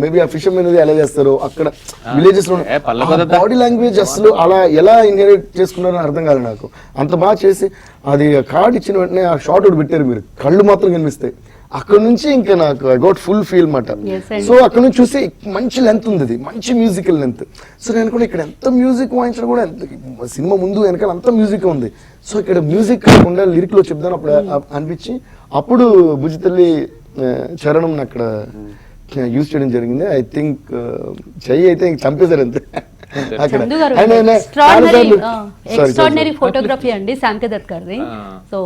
మేబీ ఆ ఫిషర్ మీద ఎలా చేస్తారో అక్కడ విలేజెస్ లో బాడీ లాంగ్వేజ్ అసలు అలా ఎలా ఇన్హెరిట్ చేసుకున్నారో అర్థం కాదు నాకు. అంత బాగా చేసి అది కార్డ్ ఇచ్చిన వెంటనే ఆ షార్ట్ ఒకటి పెట్టారు, మీరు కళ్ళు మాత్రం కనిపిస్తాయి. అక్కడ నుంచి ఇంకా నాకు ఐ గోట్ ఫుల్ ఫీల్ మాట. సో అక్కడ నుంచి చూస్తే మంచి లెంత్ ఉంది, అది మంచి మ్యూజికల్ లెంత్. సో నేను కూడా ఇక్కడ ఎంత మ్యూజిక్ వాయించడం కూడా సినిమా ముందు వెనకాల అంత మ్యూజిక్ ఉంది. సో ఇక్కడ మ్యూజిక్ కాకుండా లిరిక్ లో చెప్తాను అప్పుడు అనిపించి అప్పుడు బుజ్జి తల్లి చరణం అక్కడ యూజ్ చేయడం జరిగింది. ఐ థింక్ చెయ్యి అయితే చంపేశారు అంతే అక్కడ. ఎక్స్ట్రాడినరీ ఫోటోగ్రఫీ అండి శాంతి దత్ గారిది. సో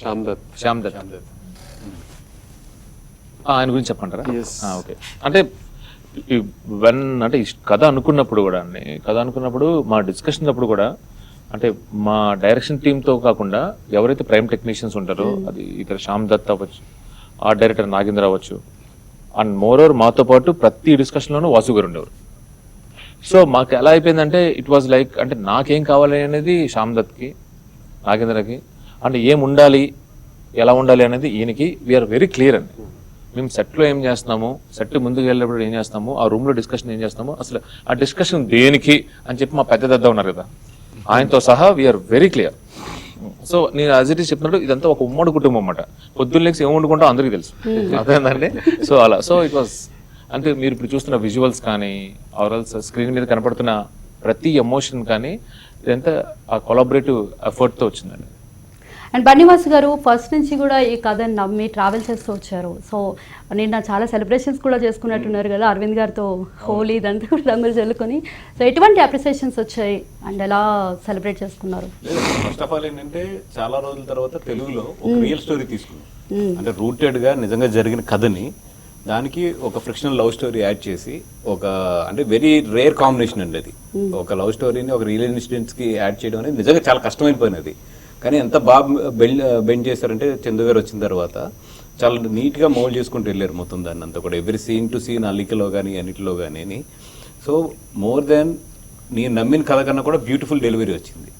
శ్యామ్ దత్ ఆయన గురించి చెప్పంటారా? ఓకే. అంటే అంటే ఈ కథ అనుకున్నప్పుడు మా డిస్కషన్ అప్పుడు కూడా, అంటే మా డైరెక్షన్ టీంతో కాకుండా ఎవరైతే ప్రైమ్ టెక్నీషియన్స్ ఉంటారో, అది ఇతర శ్యామ్ దత్ అవ్వచ్చు, ఆర్ట్ డైరెక్టర్ నాగేంద్ర అవ్వచ్చు, అండ్ మోర్ ఓవర్ మాతో పాటు ప్రతి డిస్కషన్లోనూ వాసు గారు ఉండేవారు. సో మాకు ఎలా అయిపోయిందంటే ఇట్ వాజ్ లైక్, అంటే నాకేం కావాలి అనేది శ్యామ్ దత్కి, నాగేంద్రకి, అంటే ఏం ఉండాలి, ఎలా ఉండాలి అనేది ఈయనకి వీఆర్ వెరీ క్లియర్ అండి. మేము సెట్లో ఏం చేస్తున్నాము, సెట్ ముందుకు వెళ్ళినప్పుడు ఏం చేస్తాము, ఆ రూమ్లో డిస్కషన్ ఏం చేస్తాము, అసలు ఆ డిస్కషన్ దేనికి అని చెప్పి మా పెద్ద దద్ద ఉన్నారు కదా, ఆయనతో సహా వీఆర్ వెరీ క్లియర్. సో నేను యాజ్ ఇట్ ఈస్ చెప్తున్నాడు, ఇదంతా ఒక ఉమ్మడి కుటుంబం అన్నమాట. పొద్దున్న లేచి ఏం వండుకుంటాం అందరికీ తెలుసు, అర్థమైందండి. సో అలా, సో ఇట్ వాస్, అంటే మీరు ఇప్పుడు చూస్తున్న విజువల్స్ కానీ ఆర్ఎల్స్ స్క్రీన్ మీద కనపడుతున్న ప్రతి ఎమోషన్ కానీ ఇదంతా ఆ కొలాబరేటివ్ ఎఫర్ట్తో వచ్చిందండి. అండ్ బన్నీవాసు గారు ఫస్ట్ నుంచి కూడా ఈ కథను నమ్మి ట్రావెల్ చేస్తూ వచ్చారు. సో నిన్న చాలా సెలబ్రేషన్స్ కూడా చేసుకున్నట్టున్నారు కదా అరవింద్ గారితో, హోలీ ఇదంతా కూడా రంగులు చల్లుకొని. సో ఎటువంటి అప్రిసియేషన్స్ వచ్చాయి అండ్ ఎలా సెలబ్రేట్ చేసుకున్నారు? ఫస్ట్ ఆఫ్ ఆల్ ఏంటంటే చాలా రోజుల తర్వాత తెలుగులో ఒక రియల్ స్టోరీ తీసుకున్నాం. అంటే రూటెడ్ గా నిజంగా జరిగిన కథని దానికి ఒక ఫ్రిక్షనల్ లవ్ స్టోరీ యాడ్ చేసి, ఒక అంటే వెరీ రేర్ కాంబినేషన్ అండి అది. ఒక లవ్ స్టోరీని ఒక రియల్ ఇన్సిడెంట్స్ కి యాడ్ చేయడం అనేది నిజంగా చాలా కష్టమైన పని అది. కానీ ఎంత బాగా బెండ్ చేశారంటే చందు గారు వచ్చిన తర్వాత చాలా నీట్గా మోల్డ్ చేసుకుంటూ వెళ్ళారు మొత్తం దాన్ని అంతా కూడా, ఎవ్రీ సీన్ టు సీన్ అల్లికలో కానీ అన్నిటిలో కానీ. సో మోర్ దాన్ నేను నమ్మిన కథ కన్నా కూడా బ్యూటిఫుల్ డెలివరీ వచ్చింది.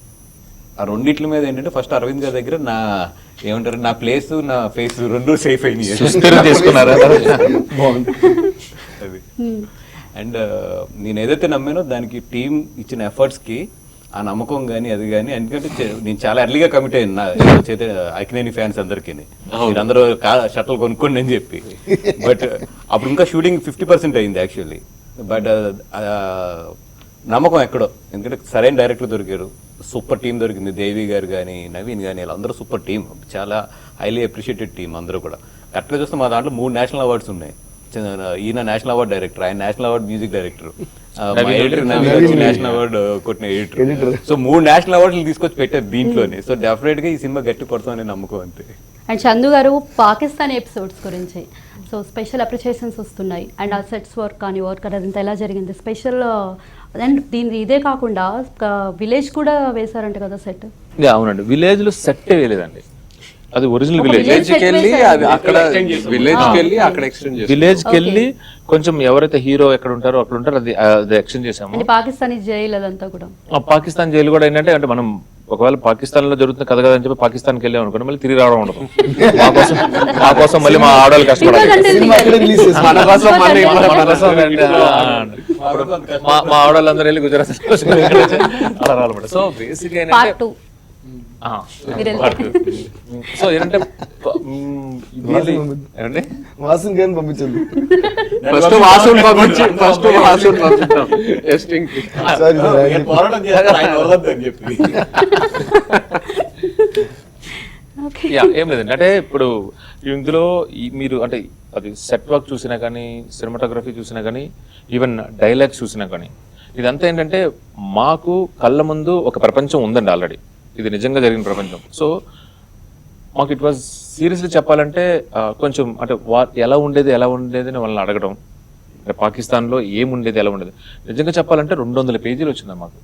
ఆ రెండిట్ల మీద ఏంటంటే ఫస్ట్ అరవింద్ గారి దగ్గర నా ఏమంటారు, నా ప్లేస్ నా ఫేస్ రెండు సేఫ్ అయినాయి. అది అండ్ నేను ఏదైతే నమ్మానో దానికి టీం ఇచ్చిన ఎఫర్ట్స్కి ఆ నమ్మకం కానీ అది కానీ, ఎందుకంటే నేను చాలా ఎర్లీగా కమిట్ అయ్యాను అక్కినేని ఫ్యాన్స్ అందరికీ, మీరందరూ షర్ట్లు కొనుక్కోండి అని చెప్పి. బట్ అప్పుడు ఇంకా షూటింగ్ 50% అయింది యాక్చువల్లీ. బట్ నమ్మకం ఎక్కడో, ఎందుకంటే సరైన డైరెక్టర్ దొరికారు, సూపర్ టీం దొరికింది, దేవి గారు కానీ నవీన్ కానీ వీళ్ళందరూ సూపర్ టీం, చాలా హైలీ అప్రిషియేటెడ్ టీం అందరూ కూడా. కరెక్ట్గా చూస్తే మా దాంట్లో 3 నేషనల్ అవార్డ్స్ ఉన్నాయి. ఈయన నేషనల్ అవార్డ్ డైరెక్టర్, ఆయన national award music director, national award కొట్టిన ఎడిటర్. సో 3 నేషనల్ అవార్డులు తీసుకొచ్చి పెట్టారు దీంట్లోనే. సో డెఫినెట్ గా ఈ సినిమా గట్టి పడుతుందనే నమ్మకం అంతే. అండ్ చందు గారు పాకిస్తాన్ ఎపిసోడ్స్ గురించి సో స్పెషల్ అప్రిషియేషన్స్ వస్తున్నాయి. అండ్ ఆ సెట్స్ వర్క్ కానీ వర్క్ అదంతా ఎలా జరిగింది స్పెషల్? అండ్ దీని ఇదే కాకుండా విలేజ్ కూడా వేశారంట కదా సెట్? అవునండి, విలేజ్ లో సెట్ వేయలేదండి, అది ఒరిజినల్ విలేజ్ కి వెళ్ళి కొంచెం ఎవరైతే హీరో ఎక్కడ ఉంటారో అక్కడ ఉంటారో అది ఎక్స్టెండ్ చేసాము. పాకిస్తానీ జైలు అదంతా కూడా, పాకిస్తాన్ జైలు కూడా ఏంటంటే, అంటే మనం ఒకవేళ పాకిస్తాన్ లో జరుగుతున్న కథ కదని చెప్పి పాకిస్తాన్కి వెళ్ళాం అనుకోండి మళ్ళీ తిరిగి రావడం ఉండదు. మా కోసం మళ్ళీ మా ఆడవాళ్ళు కష్టపడాలి. సినిమా అక్కడే రిలీజ్ చేస్తాం. మన కోసం మా ఆడవాళ్ళందరూ వెళ్ళి గుజరాత్ అలా రావాలన్నమాట. సో బేసిక్ పార్ట్ 2 సో ఏంటంటే ఏమండి వాసన్ గారిని పంపించండి. ఫస్ట్ వాసుని పంపించాం టెస్టింగ్. సారీ పోరాటం చేస్తారు ఆయన వదలొద్దని చెప్పి. ఏం లేదండి, అంటే ఇప్పుడు ఇందులో మీరు అంటే అది సెట్ వర్క్ చూసినా కానీ, సినిమాటోగ్రఫీ చూసినా కానీ, ఈవెన్ డైలాగ్స్ చూసినా కానీ, ఇదంతా ఏంటంటే మాకు కళ్ళ ముందు ఒక ప్రపంచం ఉందండి ఆల్రెడీ. ఇది నిజంగా జరిగిన ప్రపంచం. సో మాకు ఇట్ వాజ్ సీరియస్లీ చెప్పాలంటే కొంచెం అంటే ఎలా ఉండేది అని వాళ్ళని అడగడం, అంటే పాకిస్తాన్లో ఏముండేది ఎలా ఉండేది నిజంగా చెప్పాలంటే 200 పేజీలు వచ్చింది మాకు.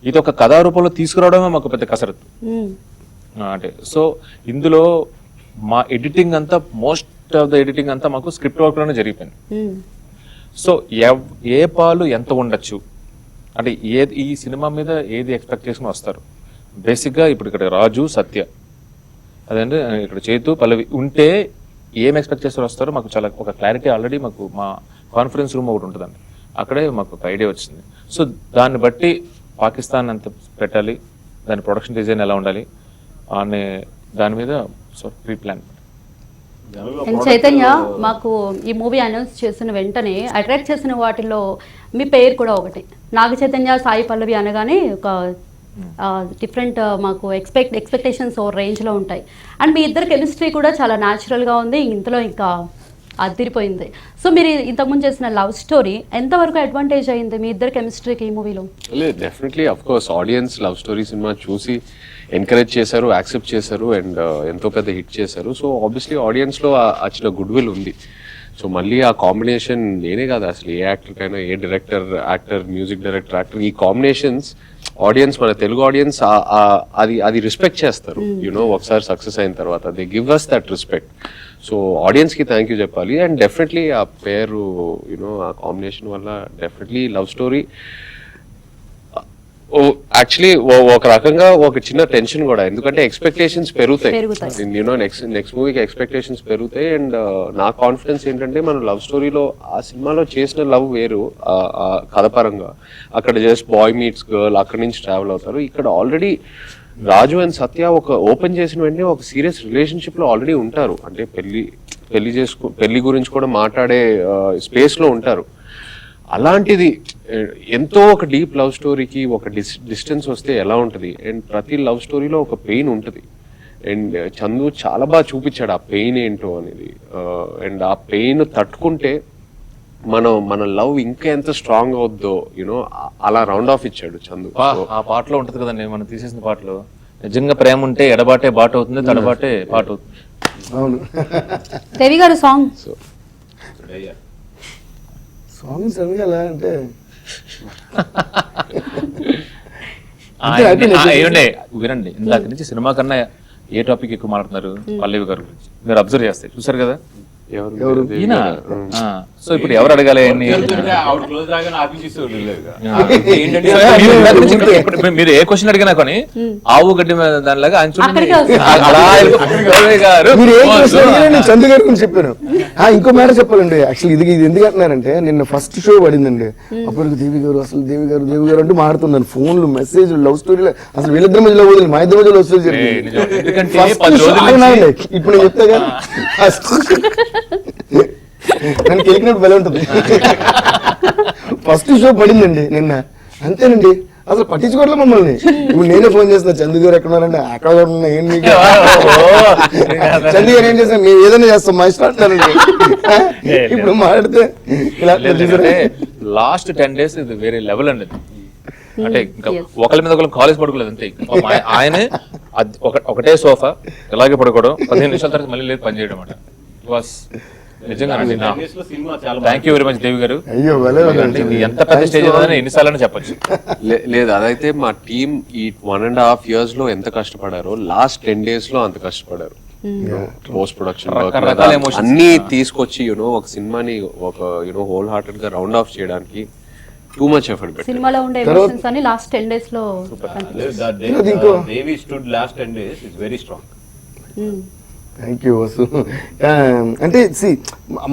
ఇది ఒక కథా రూపంలో తీసుకురావడమే మాకు పెద్ద కసరత్తు. అంటే సో ఇందులో మా ఎడిటింగ్ అంతా, మోస్ట్ ఆఫ్ ద ఎడిటింగ్ అంతా మాకు స్క్రిప్ట్ వర్క్ లోనే జరిగిపోయింది. సో ఏ పాలు ఎంత ఉండొచ్చు అంటే ఈ సినిమా మీద ఏది ఎక్స్పెక్టేషన్ వస్తారు. బేసిక్గా ఇప్పుడు ఇక్కడ రాజు, సత్య, అదంటే ఇక్కడ చేతు, పల్లవి ఉంటే ఏం ఎక్స్పెక్ట్ చేస్తారు వస్తారో మాకు చాలా ఒక క్లారిటీ ఆల్రెడీ మాకు మా కాన్ఫరెన్స్ రూమ్ ఒకటి ఉంటుందండి, అక్కడే మాకు ఒక ఐడియా వచ్చింది. సో దాన్ని బట్టి పాకిస్తాన్ అంత పెట్టాలి, దాని ప్రొడక్షన్ డిజైన్ ఎలా ఉండాలి అనే దాని మీద so pre plan. And Chaitanya, మాకు ఈ మూవీ అనౌన్స్ చేసిన వెంటనే అట్రాక్ట్ చేసిన వాటిల్లో మీ పేరు కూడా ఒకటి. నాగ చైతన్య, సాయి పల్లవి అనగానే ఒక డిఫరెంట్ మాకు ఎక్స్పెక్టేషన్స్ ఓ రేంజ్లో ఉంటాయి. అండ్ మీ ఇద్దరు కెమిస్ట్రీ కూడా చాలా న్యాచురల్గా ఉంది, ఇంతలో ఇంకా అదిరిపోయింది. సో మీరు ఇంతకుముందు చేసిన లవ్ స్టోరీ ఎంతవరకు అడ్వాంటేజ్ అయింది మీ ఇద్దరు కెమిస్ట్రీకి ఈ మూవీలో? లేదు, definitely of course audience love story cinema చూసి ఎంకరేజ్ చేశారు, యాక్సెప్ట్ చేశారు అండ్ ఎంతో పెద్ద హిట్ చేశారు. సో ఆబ్వియస్లీ ఆడియన్స్లో ఆ చిన్న గుడ్ విల్ ఉంది. సో మళ్ళీ ఆ కాంబినేషన్ నేనే కాదు అసలు ఏ యాక్టర్కైనా, ఏ director, actor, music director, actor, ఈ కాంబినేషన్స్ ఆడియన్స్, మన తెలుగు ఆడియన్స్ అది రెస్పెక్ట్ చేస్తారు. యూనో ఒకసారి సక్సెస్ అయిన తర్వాత they give us that respect. So ఆడియన్స్కి థ్యాంక్ యూ చెప్పాలి. అండ్ డెఫినెట్లీ ఆ పేరు, యూనో ఆ కాంబినేషన్ వల్ల డెఫినెట్లీ లవ్ స్టోరీ యాక్చువల్లీ ఒక రకంగా ఒక చిన్న టెన్షన్ కూడా, ఎందుకంటే ఎక్స్పెక్టేషన్స్ పెరుగుతాయి. యూనో నెక్స్ట్ మూవీకి ఎక్స్పెక్టేషన్స్ పెరుగుతాయి. అండ్ నా కాన్ఫిడెన్స్ ఏంటంటే మనం లవ్ స్టోరీలో ఆ సినిమాలో చేసిన లవ్ వేరు కథపరంగా, అక్కడ జస్ట్ బాయ్ మీట్స్ గర్ల్, అక్కడి నుంచి ట్రావెల్ అవుతారు. ఇక్కడ ఆల్రెడీ రాజు అండ్ సత్య ఒక ఓపెన్ చేసిన వెంటనే ఒక సీరియస్ రిలేషన్షిప్ లో ఆల్రెడీ ఉంటారు. అంటే పెళ్లి గురించి కూడా మాట్లాడే స్పేస్ లో ఉంటారు. అలాంటిది ఎంతో ఒక డీప్ లవ్ స్టోరీకి ఒక డిస్టెన్స్ వస్తే ఎలా ఉంటుంది. అండ్ ప్రతి లవ్ స్టోరీలో ఒక పెయిన్ ఉంటుంది. అండ్ చందు చాలా బాగా చూపించాడు ఆ పెయిన్ ఏంటో అనేది. అండ్ ఆ పెయిన్ తట్టుకుంటే మన లవ్ ఇంకా ఎంత స్ట్రాంగ్ అవుద్దో, యూనో అలా రౌండ్ ఆఫ్ ఇచ్చాడు చందు. ఆ పాటలో ఉంటుంది కదండి, మనం తీసేసిన పాటలో, నిజంగా ప్రేమ ఉంటే ఎడబాటే బాట అవుతుంది, తడబాటే పాట అవుతుంది. అవును. దేవి గారు సాంగ్ సాంగ్స్ అడగాలా అంటే వినండి, ఇందాక నుంచి సినిమా కన్నా ఏ టాపిక్ ఎక్కువ మాట్లాడుతున్నారు పల్లవి గారు గురించి మీరు అబ్జర్వ్ చేస్తే చూసారు కదా. ఎవరు? సో ఇప్పుడు ఎవరు అడగాలి మీరు ఏ క్వశ్చన్ అడిగినా కానీ ఆవు గడ్డి మీద దానిలాగా ఆయన నేను చందు గారి గురించి చెప్పాను. ఇంకో మ్యాటర్ చెప్పాలండి. యాక్చువల్లీ ఇది ఎందుకు అంటున్నారంటే, నిన్న ఫస్ట్ షో పడిందండి. అప్పుడు దేవి గారు అంటూ మాట్లాడుతున్నాను. ఫోన్లు, మెసేజ్లు, లవ్ స్టోరీలు, అసలు వీళ్ళిద్దరి మధ్యలో వదిలి మా ఇద్దరి మధ్యలో లవ్ స్టోరీ జరిగింది. ఇప్పుడు నేను చెప్తా కదా, నన్ను కేకినట్టు బలం ఉంటుంది. ఫస్ట్ షో పడిందండి నిన్న, అంతేనండి. అసలు పట్టించుకోవట్లే మమ్మల్ని. ఇప్పుడు నేనే ఫోన్ చేస్తున్నా, చందు గారు ఎక్కడ ఉన్నారంటే అక్కడ ఉన్నా. ఏం మీకు చందు గారు ఏం చేస్తాను, మేము ఏదైనా చేస్తాం మా ఇష్టం అంటారండి. ఇప్పుడు మాట్లాడితే లాస్ట్ 10 days ఇది వేరే లెవెల్ అండి. అంటే ఇంకా ఒకరి మీద ఒకరు కాలేజ్ పడుకోలేదు అంతే. ఆయనే ఒకటే సోఫా ఇలాగే పడుకోవడం, 15 నిమిషాల తర్వాత మళ్ళీ లేదు పని చేయడం అన్నమాట. నిజంగా థ్యాంక్ యూ వెరీ మచ్ దేవి గారు. అయ్యో ఎంత పెద్ద స్టేజ్ ఎన్నిసార్లు చెప్పచ్చు. లేదు, అదైతే మా టీం ఈ 1.5 years లో ఎంత కష్టపడారో లాస్ట్ 10 days లో అంత కష్టపడారు. పోస్ట్ ప్రొడక్షన్ అన్ని తీసుకొచ్చి యూనో ఒక సినిమాని ఒక యూనో హోల్ హార్టెడ్ గా రౌండ్ ఆఫ్ చేయడానికి టూ మచ్ ఎఫర్ట్ పెట్టారు. సినిమాలో ఉండే ఎమోషన్స్ అని లాస్ట్ 10 days లో Devi stood last 10 days is very strong. Thank you Vasu. అంటే సి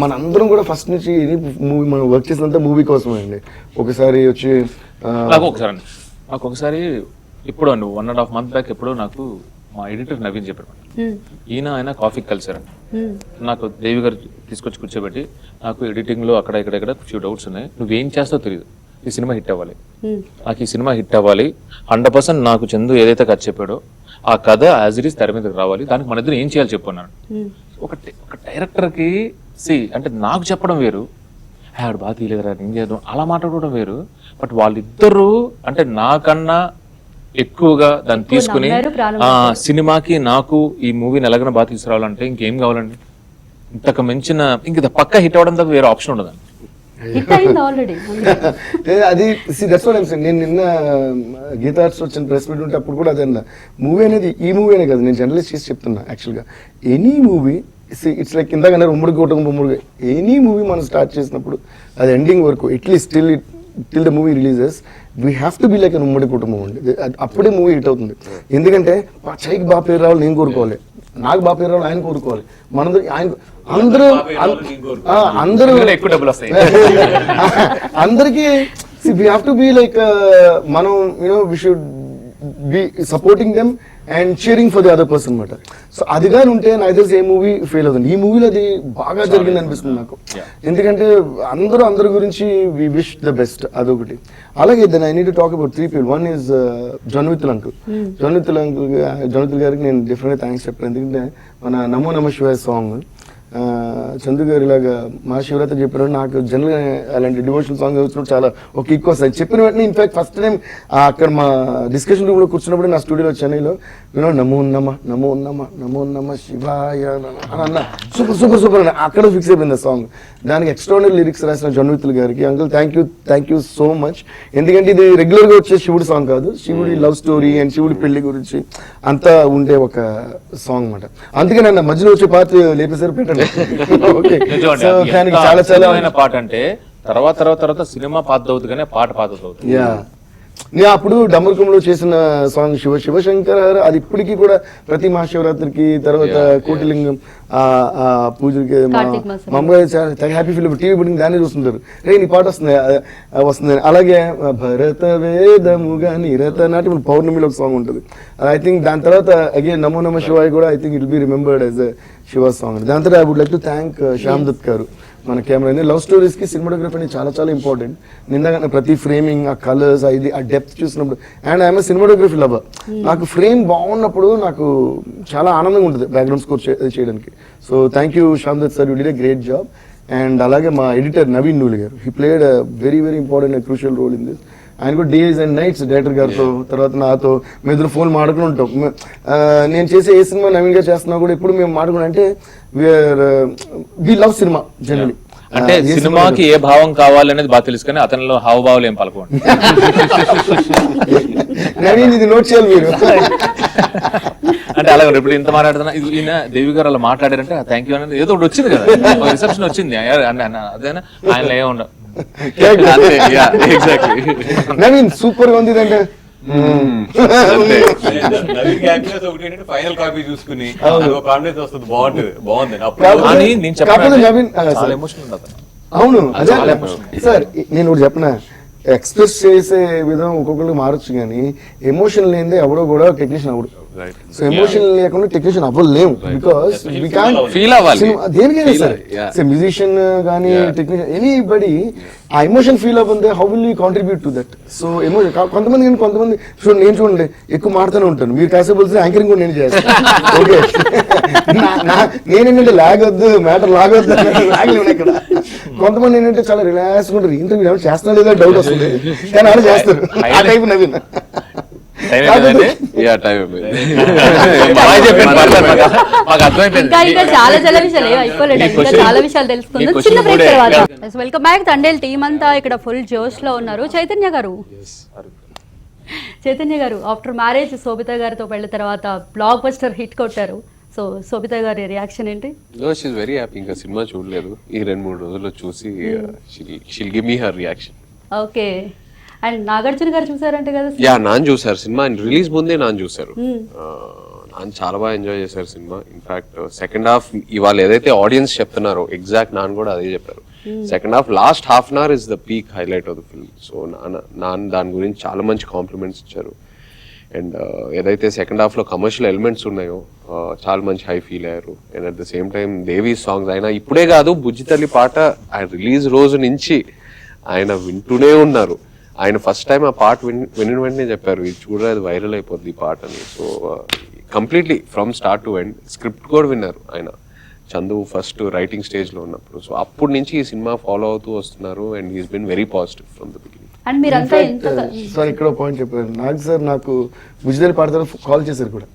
మనందరం కూడా ఫస్ట్ నుంచి ఎనీ మూవీ మనం వర్క్ చేసినంత మూవీ కోసమే అండి. ఒకసారి వచ్చి నాకు ఒకసారి ఇప్పుడు అండి 1.5 months బ్యాక్ ఎప్పుడో నాకు మా ఎడిటర్ నవీన్ చెప్పారు, ఆయన కాఫీకి కలిసారండి. నాకు దేవి గారు తీసుకొచ్చి కూర్చోబెట్టి, నాకు ఎడిటింగ్ లో అక్కడ ఇక్కడ ఫ్యూ డౌట్స్ ఉన్నాయి, నువ్వేం చేస్తావు తెలియదు, ఈ సినిమా హిట్ అవ్వాలి, నాకు ఈ సినిమా హిట్ అవ్వాలి 100%. నాకు చందు ఏదైతే కథ చెప్పాడో ఆ కథ యాజ్ ఇట్ ఈస్ తెర మీదకి రావాలి, దానికి మన ఇద్దరు ఏం చేయాలి చెప్పన్నాను. ఒక డైరెక్టర్ కి అంటే నాకు చెప్పడం వేరు, ఆవిడ బాగా తీయలేదురా ఏం చేద్దాం అలా మాట్లాడుకోవడం వేరు. బట్ వాళ్ళిద్దరూ అంటే నాకన్నా ఎక్కువగా దాన్ని తీసుకుని సినిమాకి నాకు ఈ మూవీని ఎలాగైనా బాగా తీసుకురావాలంటే ఇంకేం కావాలండి, ఇంతకు మించిన ఇంక పక్క హిట్ అవ్వడం తప్ప వేరే ఆప్షన్ ఉండదండి. అది దట్స్ వాట్ ఐమ్ సేయింగ్. నేను నిన్న గీతా ఆర్ట్స్ వచ్చిన ప్రెస్ మీట్ ఉంటే అప్పుడు కూడా అదే అన్నా, మూవీ అనేది ఈ మూవీ అనే కదా, నేను జనరలైజ్ చేసి చెప్తున్నా. యాక్చువల్గా ఎనీ మూవీ ఇట్స్ లైక్ ఇందాక ఉమ్మడి కుటుంబం, ఎనీ మూవీ మనం స్టార్ట్ చేసినప్పుడు అది ఎండింగ్ వరకు at least till the movie releases we have to be like an ఉమ్మడి కుటుంబం అండి. అప్పుడే మూవీ హిట్ అవుతుంది. ఎందుకంటే చైకి బాగా పేరు రావాలి నేను కోరుకోవాలి, నాకు బాగా పేరు రావాలి ఆయన కోరుకోవాలి, మనందరూ ఆయన అందరూ అందరికీ we have to be like మనం you know we should be supporting them and cheering for the other person అనమాట. సో అది కానీ ఉంటే నాకు తెలిసి ఏ మూవీ ఫెయిల్ అవుతుంది. ఈ మూవీలో అది బాగా జరిగింది అనిపిస్తుంది నాకు. ఎందుకంటే అందరి గురించి వి విష్ ద బెస్ట్, అదొకటి. అలాగే then I need to talk about 3 people. One is Jonnavithula uncle. Jonnavithula గారికి నేను డిఫరెంట్గా థ్యాంక్స్ చెప్పాను. ఎందుకంటే మన నమో నమ శివాయ సాంగ్ చందు గారు ఇలాగా మహాశివరాత్రి చెప్పారు, నాకు జనరల్గా అలాంటి డివోషనల్ సాంగ్ వచ్చినప్పుడు చాలా ఒక కిక్ వస్తాయి. చెప్పిన వెంటనే ఇన్ఫాక్ట్ ఫస్ట్ టైం అక్కడ మా డిస్కషన్ రూమ్లో కూర్చున్నప్పుడు నా స్టూడియోలో చెన్నైలో నమో నమ శివాయ అన్న సూపర్ అన్న అక్కడ ఫిక్స్ అయిపోయింది ఆ సాంగ్. దానికి ఎక్స్ట్రాడినరీ లిరిక్స్ రాసిన జొన్విత్తుల్ గారికి uncle thank you so much. ఎందుకంటే ఇది రెగ్యులర్గా వచ్చే శివుడి సాంగ్ కాదు, శివుడి లవ్ స్టోరీ అండ్ శివుడి పెళ్లి గురించి అంతా ఉండే ఒక సాంగ్ అన్నమాట. అందుకే నన్ను మధ్యలో వచ్చే పాట లేపేసారి పెట్టండి. చాలా చాలా పాట అంటే తర్వాత సినిమా పాత అవుతుంది కానీ పాట పాత అవుతుంది. నేను అప్పుడు డమరుకంలో చేసిన సాంగ్ శివశంకర, అది ఇప్పటికీ కూడా ప్రతి మహాశివరాత్రికి తర్వాత కోటిలింగం పూజలకి మా అమ్మగారు చాలా హ్యాపీ ఫీల్ టీవీ పడిన దాన్ని చూస్తుంటారు, రే నీ పాట వస్తుంది. అలాగే భరత వేదముగా నిరత నాటి పౌర్ణమిలో ఒక సాంగ్ ఉంటుంది. ఐ థింక్ దాని తర్వాత అగైన్ నమో నమ శివాయ కూడా I think it be remembered as Shiva song. దాని తర్వాత I would like to thank Shyam Dutt garu మన కెమెరా. లవ్ స్టోరీస్ కి సినిమాటోగ్రఫీ అనేది చాలా చాలా ఇంపార్టెంట్. నిందాక ప్రతి ఫ్రేమింగ్ ఆ కలర్స్ ఇది ఆ డెప్త్ చూసినప్పుడు అండ్ ఐఎమ్ సినిమాటోగ్రఫీ లవర్. నాకు ఫ్రేమ్ బాగున్నప్పుడు నాకు చాలా ఆనందంగా ఉంటుంది బ్యాక్గ్రౌండ్ స్కోర్ చేయడానికి. So thank you Shyam Dutt sir, you did a great job. And అలాగే మా editor Naveen Nooli garu, he played very important and crucial role in this. ఆయన కూడా డేస్ అండ్ నైట్స్ డైరెక్టర్ గారితో తర్వాత నాతో మేము ఇద్దరు ఫోన్ మాడుకుని ఉంటాం. నేను చేసే ఏ సినిమా నవీన్ గారు చేస్తున్నా కూడా ఇప్పుడు మేము మాడుకున్నాం అంటే వి లవ్ సినిమా జనరలీ. అంటే సినిమాకి ఏ భావం కావాలి అనేది బాగా తెలుసు కానీ అతనిలో హావభావాలు ఏం పలకండి. నవీన్ ఇది నోట్ చేయాలి మీరు. అంటే అలాగే ఇప్పుడు ఇంత మాట్లాడుతున్నా ఈయన దేవి గారు అలా మాట్లాడారంటే థ్యాంక్ యూ అనేది ఏదో ఒకటి వచ్చింది కదా, రిసెప్షన్ వచ్చింది అదేనా ఆయన ఏముండవు. నవీన్ సూపర్ గా ఉంది అంటే ఫైనల్ కాపీ చూసుకుని కాన్ఫిడెన్స్ వస్తుంది, బాగుంది. అవును సార్, నేను ఒకటి చెప్పనా, ఎక్స్ప్రెస్ చేసే విధం ఒక్కొక్కరికి మారచ్చు కానీ ఎమోషన్ లేనిదే ఎవడో కూడా టెక్నీషియన్ అవడు. సో ఎమోషన్ లేకుండా టెక్నీషియన్ అవ్వలేము. బికాస్ వి కాంట్ ఫీల్ అవ్వాలి దేనికైనా సరే, మ్యూజిషియన్ కానీ టెక్నీషియన్ ఎనీబడి ఆ ఎమోషన్ ఫీల్ అవ్వదే how will you contribute to that. So emotion కొంతమంది నేను చూడండి ఎక్కువ మాడుతూనే ఉంటాను, మీరు కాసేపు యాంకరింగ్ కూడా నేను చేస్తాను. ఓకే, నేనేంటంటే లాగొద్దు మ్యాటర్ లాగొద్దు లాగలేము ఇక్కడ. కొంతమంది ఏంటంటే చాలా రిలాక్స్ గా ఉంటారు, ఇంటర్వ్యూ ఏమైనా చేస్తున్నా లేదా డౌట్ వస్తుంది కానీ అలా చేస్తారు. ఆ టైప్ నవీన్ చాలా విషయాలు తెలుసుకుందాం చిన్న బ్రేక్ తర్వాత. Welcome back. తండేల్ టీం అంతా ఇక్కడ ఫుల్ జోష్ లో ఉన్నారు. చైతన్య గారు ఆఫ్టర్ మ్యారేజ్ శోభిత గారితో పెళ్లి తర్వాత బ్లాక్ బస్టర్ హిట్ కొట్టారు. సో శోభిత గారి రియాక్షన్ ఏంటి? She is very happy. ఇంకా సినిమా చూడలేదు, ఈ 2-3 రోజుల్లో చూసి she'll give me her reaction. Okay. And Nagarjuna గారు చూసారంటే కదా? యా, నాన్న చూసారు సినిమా, రిలీజ్ ముందే నాన్న చూసారు. నాన్న చాలా బాగా ఎంజాయ్ చేశారు సినిమా. ఇన్ఫాక్ట్ సెకండ్ హాఫ్ ఇవాళ ఏదైతే ఆడియన్స్ చెప్తున్నారో ఎగ్జాక్ట్ నాన్న కూడా అదే చెప్పారు. Second half last half an hour is the peak highlight of the film. So నాన్న దాని గురించి చాలా మంచి కాంప్లిమెంట్స్ ఇచ్చారు. అండ్ ఏదైతే సెకండ్ హాఫ్ లో కమర్షియల్ ఎలిమెంట్స్ ఉన్నాయో చాలా మంచి హై ఫీల్ అయ్యారు. And at the same time Devi songs ఆయన ఇప్పుడే కాదు, బుజ్జితల్లి పాట ఆయన రిలీజ్ రోజు నుంచి ఆయన వింటూనే ఉన్నారు. ఆయన ఫస్ట్ టైం ఆ పాట వినిన వెంటనే చెప్పారు, ఇది చూడరా అది వైరల్ అయిపోద్ది ఈ పాట అని. So completely from start to end script కూడా విన్నారు ఆయన, చందు ఫస్ట్ రైటింగ్ స్టేజ్ లో ఉన్నప్పుడు. సో అప్పటి నుంచి ఈ సినిమా ఫాలో అవుతూ వస్తున్నారు. And he's been very positive from the beginning. And మీరంతా ఎంత సార్ ఇక్కడ పాయింట్ చెప్పారు నాగ్ సార్, నాకు బుజ్జితల్లి పాడతారు కాల్ చేశారు కూడా,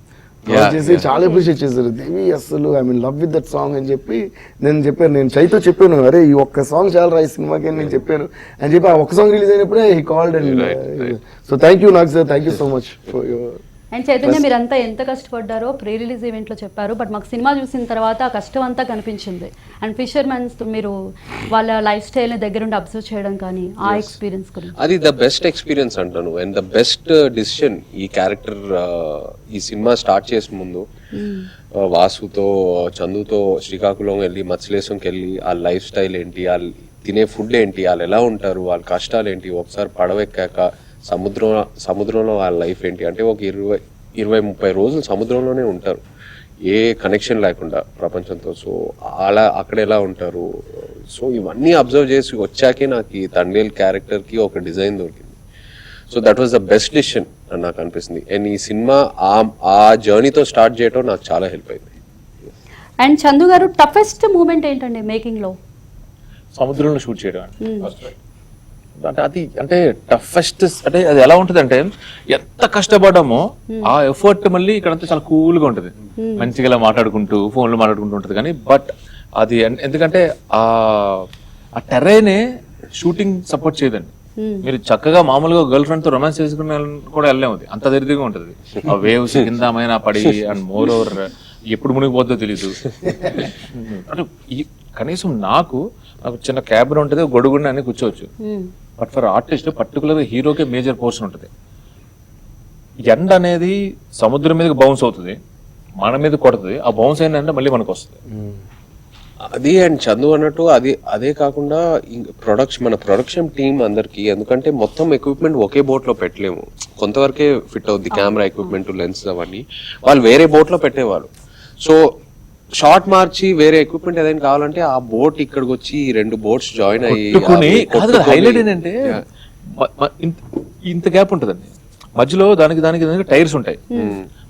కాల్ చేసి చాలా అప్రిషియేట్ చేశారు. దేవి అసలు I mean love with that song అని చెప్పి నేను చెప్పాను, నేను చైతో చెప్పాను, అరే ఈ ఒక్క సాంగ్ చాలా రా ఈ సినిమాకి అని నేను చెప్పాను అని చెప్పి ఆ ఒక్క సాంగ్ రిలీజ్ అయినప్పుడే he called. And so thank you Nag sir, thank you so much for your. And Chaitanya మీరంతా ఎంత కష్టపడ్డారో ప్రీ రిలీజ్ ఈవెంట్లో చెప్పారు, బట్ మాకు సినిమా చూసిన తర్వాత ఆ కష్టం అంతా కనిపించింది. అండ్ ఫిషర్మెన్స్ మీరు వాళ్ళ లైఫ్ స్టైల్ని దగ్గరుండి అబ్జర్వ్ చేయడం కానీ ఆ ఎక్స్పీరియన్స్ గురించి. అది ద బెస్ట్ ఎక్స్పీరియన్స్ అంటాను. అండ్ ద బెస్ట్ డిసిషన్ ఈ క్యారెక్టర్ ఈ సినిమా స్టార్ట్ చేసిన ముందు వాసుతో చందుతో శ్రీకాకుళం వెళ్ళి మత్స్యలేశంకి వెళ్ళి ఆ లైఫ్ స్టైల్ ఏంటి, వాళ్ళు తినే ఫుడ్ ఏంటి, వాళ్ళు ఎలా ఉంటారు, వాళ్ళ కష్టాలు ఏంటి, ఒకసారి పడవెక్కాక సముద్రంలో వాళ్ళ లైఫ్ ఏంటి అంటే ఒక 20-30 రోజులు సముద్రంలోనే ఉంటారు, ఏ కనెక్షన్ లేకుండా ప్రపంచంతో. సో అలా అక్కడ ఎలా ఉంటారు, సో ఇవన్నీ అబ్జర్వ్ చేసి వచ్చాకే నాకు ఈ తండేల్ క్యారెక్టర్కి ఒక డిజైన్ దొరికింది. So that was the best decision అని నాకు అనిపిస్తుంది. అండ్ ఈ సినిమా ఆ జర్నీతో స్టార్ట్ చేయడం నాకు చాలా హెల్ప్ అయింది. అండ్ చందు గారు టఫెస్ట్ మూమెంట్ ఏంటండి మేకింగ్లో? సముద్రంలో షూట్ చేయడం అంటే అది అంటే టఫెస్ట్. అంటే అది ఎలా ఉంటుంది అంటే ఎంత కష్టపడ్డామో ఆ ఎఫర్ట్ మళ్ళీ ఇక్కడంతా చాలా కూల్గా ఉంటుంది, మంచిగా ఇలా మాట్లాడుకుంటూ ఫోన్లో మాట్లాడుకుంటూ ఉంటుంది. కానీ బట్ అది ఎందుకంటే ఆ టెర్రైనే షూటింగ్ సపోర్ట్ చేయదండి. మీరు చక్కగా మామూలుగా గర్ల్ ఫ్రెండ్ తో రొమాన్స్ చేసుకునే కూడా వెళ్ళలేము, అది అంత దరిద్రంగా ఉంటుంది. ఆ వేవ్స్ కింద పడి అండ్ మోర్ ఓవర్ ఎప్పుడు మునిగిపోద్దో తెలీదు. అంటే కనీసం నాకు చిన్న క్యాబిన్ ఉంటుంది, గొడుగుండి అన్ని కూర్చోవచ్చు. బట్ ఫర్ ఆర్టిస్ట్ పర్టికులర్ హీరోకే మేజర్ పోర్షన్ ఉంటుంది. ఎండ్ అనేది సముద్రం మీదకి బౌన్స్ అవుతుంది, మన మీద కొడుతుంది, ఆ బౌన్స్ ఏంటంటే మళ్ళీ మనకు వస్తుంది. అది అండ్ చందు అన్నట్టు అదే కాకుండా మన ప్రొడక్షన్ టీం అందరికి, ఎందుకంటే మొత్తం ఎక్విప్మెంట్ ఒకే బోట్ లో పెట్టలేము, కొంతవరకే ఫిట్ అవుద్ది, కెమెరా ఎక్విప్మెంట్ లెన్స్ అవన్నీ వాళ్ళు వేరే బోట్ లో పెట్టేవాళ్ళు. సో షార్ట్ మార్చి వేరే ఎక్విప్మెంట్ ఏదైనా కావాలంటే ఆ బోట్ ఇక్కడికి వచ్చి 2 బోట్స్ జాయిన్ అయ్యి. హైలైట్ ఏంటంటే ఇంత గ్యాప్ ఉంటుందండి మధ్యలో, దానికి టైర్స్ ఉంటాయి,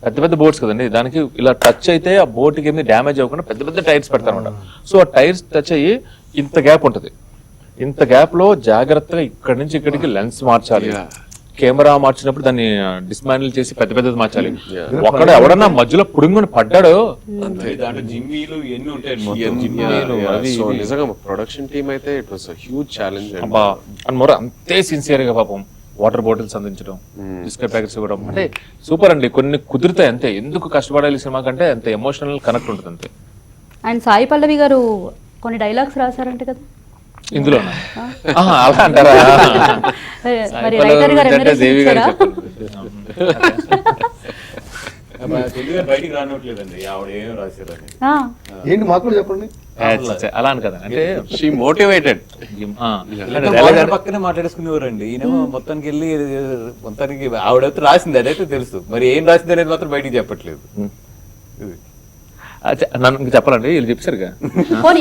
పెద్ద పెద్ద బోట్స్ కదండి, దానికి ఇలా టచ్ అయితే ఆ బోట్ కి ఏమి డ్యామేజ్ అవ్వకుండా పెద్ద పెద్ద టైర్స్ పెడతారనమాట. సో ఆ టైర్స్ టచ్ అయ్యి ఇంత గ్యాప్ ఉంటుంది. ఇంత గ్యాప్ లో జాగ్రత్తగా ఇక్కడి నుంచి ఇక్కడికి లెన్స్ మార్చాలి, కెమెరా మార్చినప్పుడు దాన్ని డిస్మాండిల్ చేసి పెద్ద పెద్దది మార్చాలి. ఒక్కడ ఎవడన్నా మధ్యలో పుడుంగుని పడ్డాడో జిమ్మీలు ఎన్ని ఉంటాయి. నిజంగా ప్రొడక్షన్ టీమ్ అయితే it was huge challenge. And more అంతే సిన్సియర్ గా పాపం వాటర్ బాటిల్స్ అందించడం, బిస్కెట్ ప్యాకెట్స్ ఇవ్వడం, అంటే సూపర్ అండి. కొన్ని కుదిరితే అంతే, ఎందుకు కష్టపడాలి సినిమా కంటే అంత ఎమోషనల్ కనెక్ట్ ఉంటుంది అంతే. అండ్ సాయి పల్లవి గారు కొన్ని డైలాగ్స్ రాశారంటే కదా ఇందులో, అలా అంటారా? మరి రైటర్ గారు దేవి గారు బయటికి రానట్లేదండి ఆవిడ ఏం రాశారని. ఏంటి మాకు కూడా చెప్పండి. అలా అని కదా, అంటే షీ మోటివేటెడ్. పక్కనే మాట్లాడేసుకునేవారండి. ఈయన మొత్తానికి వెళ్ళి మొత్తానికి ఆవిడైతే రాసింది అదైతే తెలుసు, మరి ఏం రాసింది అనేది మాత్రం బయటికి చెప్పట్లేదు. నన్ను చెప్పాలండి, వీళ్ళు చెప్పారుగా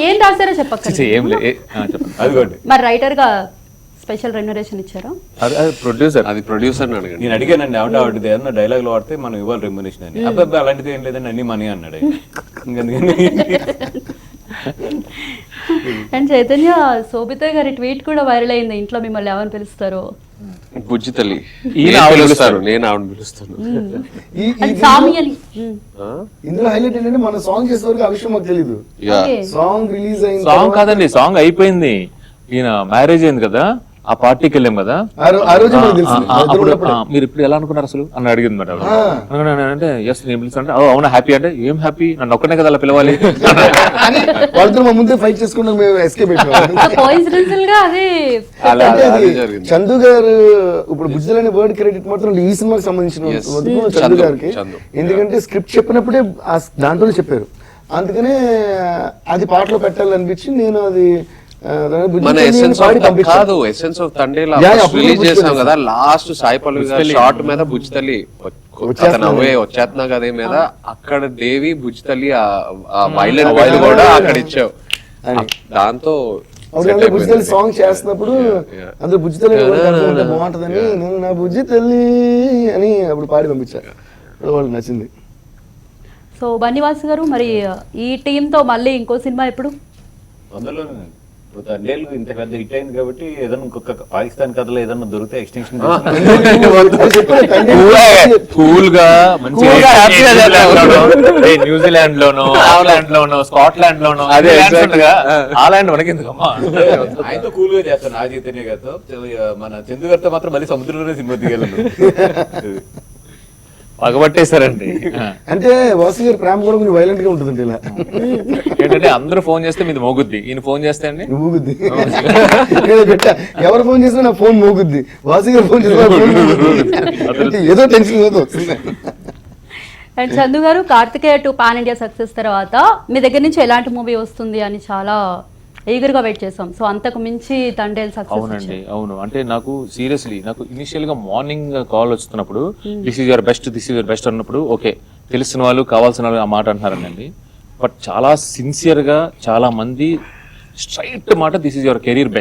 ఏం రాశారో చెప్పండి. ఏం లేదు అదిగోండి. మరి రైటర్ గా స్పెషల్ రెమ్యునరేషన్ ఇచ్చారా? అది ప్రొడ్యూసర్ అడగండి. నేను అడిగానండి ఆవిడది ఏదన్నా డైలాగ్ లో వాడితే మనం ఇవ్వాలి రెమ్యునరేషన్ అని. అబ్బాయి అలాంటిది ఏం లేదండి, అన్ని మనీ అన్నాడు. అండ్ చైతన్య, శోభిత గారి ట్వీట్ కూడా వైరల్ అయింది, ఇంట్లో మిమ్మల్ని ఎవరు పిలుస్తారో బుజ్జి తల్లి, పిలుస్తారు, నేను ఆవిడ పిలుస్తాను. ఇందులో హైలైట్ ఏంటంటే మన సాంగ్ చేసే వరకు ఆ విషయం మాకు తెలీదు. సాంగ్ రిలీజ్ అయింది, సాంగ్ కాదండి, సాంగ్ అయిపోయింది, ఈయన మ్యారేజ్ అయింది కదా, ఆ పార్టీకి వెళ్ళాం కదా, ఆ రోజు మనకు తెలిసింది. ఆ, అప్పుడు మీరు ఇప్పుడు ఎలా అనుకున్నారు అసలు అని అడిగింది మేడం. అంటే ఎస్ నేను పిలుస్తాను, అవునా హ్యాపీ అంటే ఏం హ్యాపీ, నన్ను ఒక్కనే కదా అలా పిలవాలి. అని వాళ్ళతో మా ముందే ఫైట్ చేసుకున్నాం, మేము ఎస్కేప్ అయిపోయాం. కోఇన్సిడెన్షియల్ గా అది అలా అంటే అది అది జరిగింది. చందు గారు ఇప్పుడు బుజ్జల్ అనే వర్డ్ క్రెడిట్ మాత్రం ఈ సినిమాకి సంబంధించిన వరకు చందు గారికి, ఎందుకంటే స్క్రిప్ట్ చెప్పినప్పుడే దాంట్లోనే చెప్పారు, అందుకనే అది పాటలో పెట్టాలనిపించి నేను అది మన ఎసెన్స్ కాదు, ఎసెన్స్ ఆఫ్ తండేల్ రిలీజ్ చేసాం కదా, లాస్ట్ సాయి పల్లవి గారి షార్ట్ మీద బుజ్జి తల్లి అవే వచ్చేస్తున్నా కదే మీద అక్కడ దేవి బుజ్జి తల్లి ఆ వైలెంట్ వైల్ కూడా అక్కడ ఇచ్చావు, దాంతో బుజ్జితల్లి సాంగ్ చేస్తున్నప్పుడు అందులో బుజ్జితల్లి బాగుంటదని నేను నా బుజ్జి తల్లి అని అప్పుడు పాడి పంపించాను, వాళ్ళకి నచ్చింది. సో బన్నివాస్ గారు, మరి ఈ టీమ్ తో మళ్ళీ ఇంకో సినిమా ఎప్పుడు? అందులోనే ఇప్పుడు తండేలు ఇంత పెద్ద హిట్ అయింది కాబట్టి ఏదైనా ఇంకొక పాకిస్తాన్ కథలో ఏదన్నా దొరికితే ఎక్స్టెన్షన్ కూల్ గా న్యూజిలాండ్ లోనో ఆర్లాండ్ లోనో స్కాట్లాండ్ లోనో అదే ఆ ల్యాండ్ మనకి ఎందుకమ్మా, ఆయనతో కూల్ గా చేస్తాను నాగ చైతన్య గారితో. మన చందు గారితో మాత్రం మళ్ళీ సముద్రంలోనే సినిమా దిగలను. పగబట్టేశారండి. అంటే వాసు గారి ప్రేమ కూడా కొంచెం వైలెంట్ గా ఉంటుంది ఇలా, ఏంటంటే అందరూ ఫోన్ చేస్తే మీది మోగుద్ది, ఈయన ఫోన్ చేస్తే అండి మోగుద్ది. నేను పెట్టా, ఎవరు ఫోన్ చేసినా నా ఫోన్ మోగుద్ది, వాసు గారు ఫోన్ చేసినా ఏదో టెన్షన్ ఏదో వస్తుంది. అండ్ చందు గారు, కార్తికేయ 2 పాన్ ఇండియా సక్సెస్ తర్వాత మీ దగ్గర నుంచి ఎలాంటి మూవీ వస్తుంది అని చాలా ఈగర్ గా వెయిట్ చేసాం. సో అంతకు మించి తండేల్ సక్సెస్. అవునండి, అవును. అంటే నాకు సీరియస్లీ నాకు ఇనిషియల్ గా మార్నింగ్ కాల్ వస్తున్నప్పుడు దిస్ ఈజ్ యువర్ బెస్ట్ అన్నప్పుడు ఓకే తెలిసిన వాళ్ళు కావాల్సిన వాళ్ళు ఆ మాట అంటున్నారండి. బట్ చాలా సిన్సియర్ గా చాలా మంది స్ట్రైట్ మాట this is your career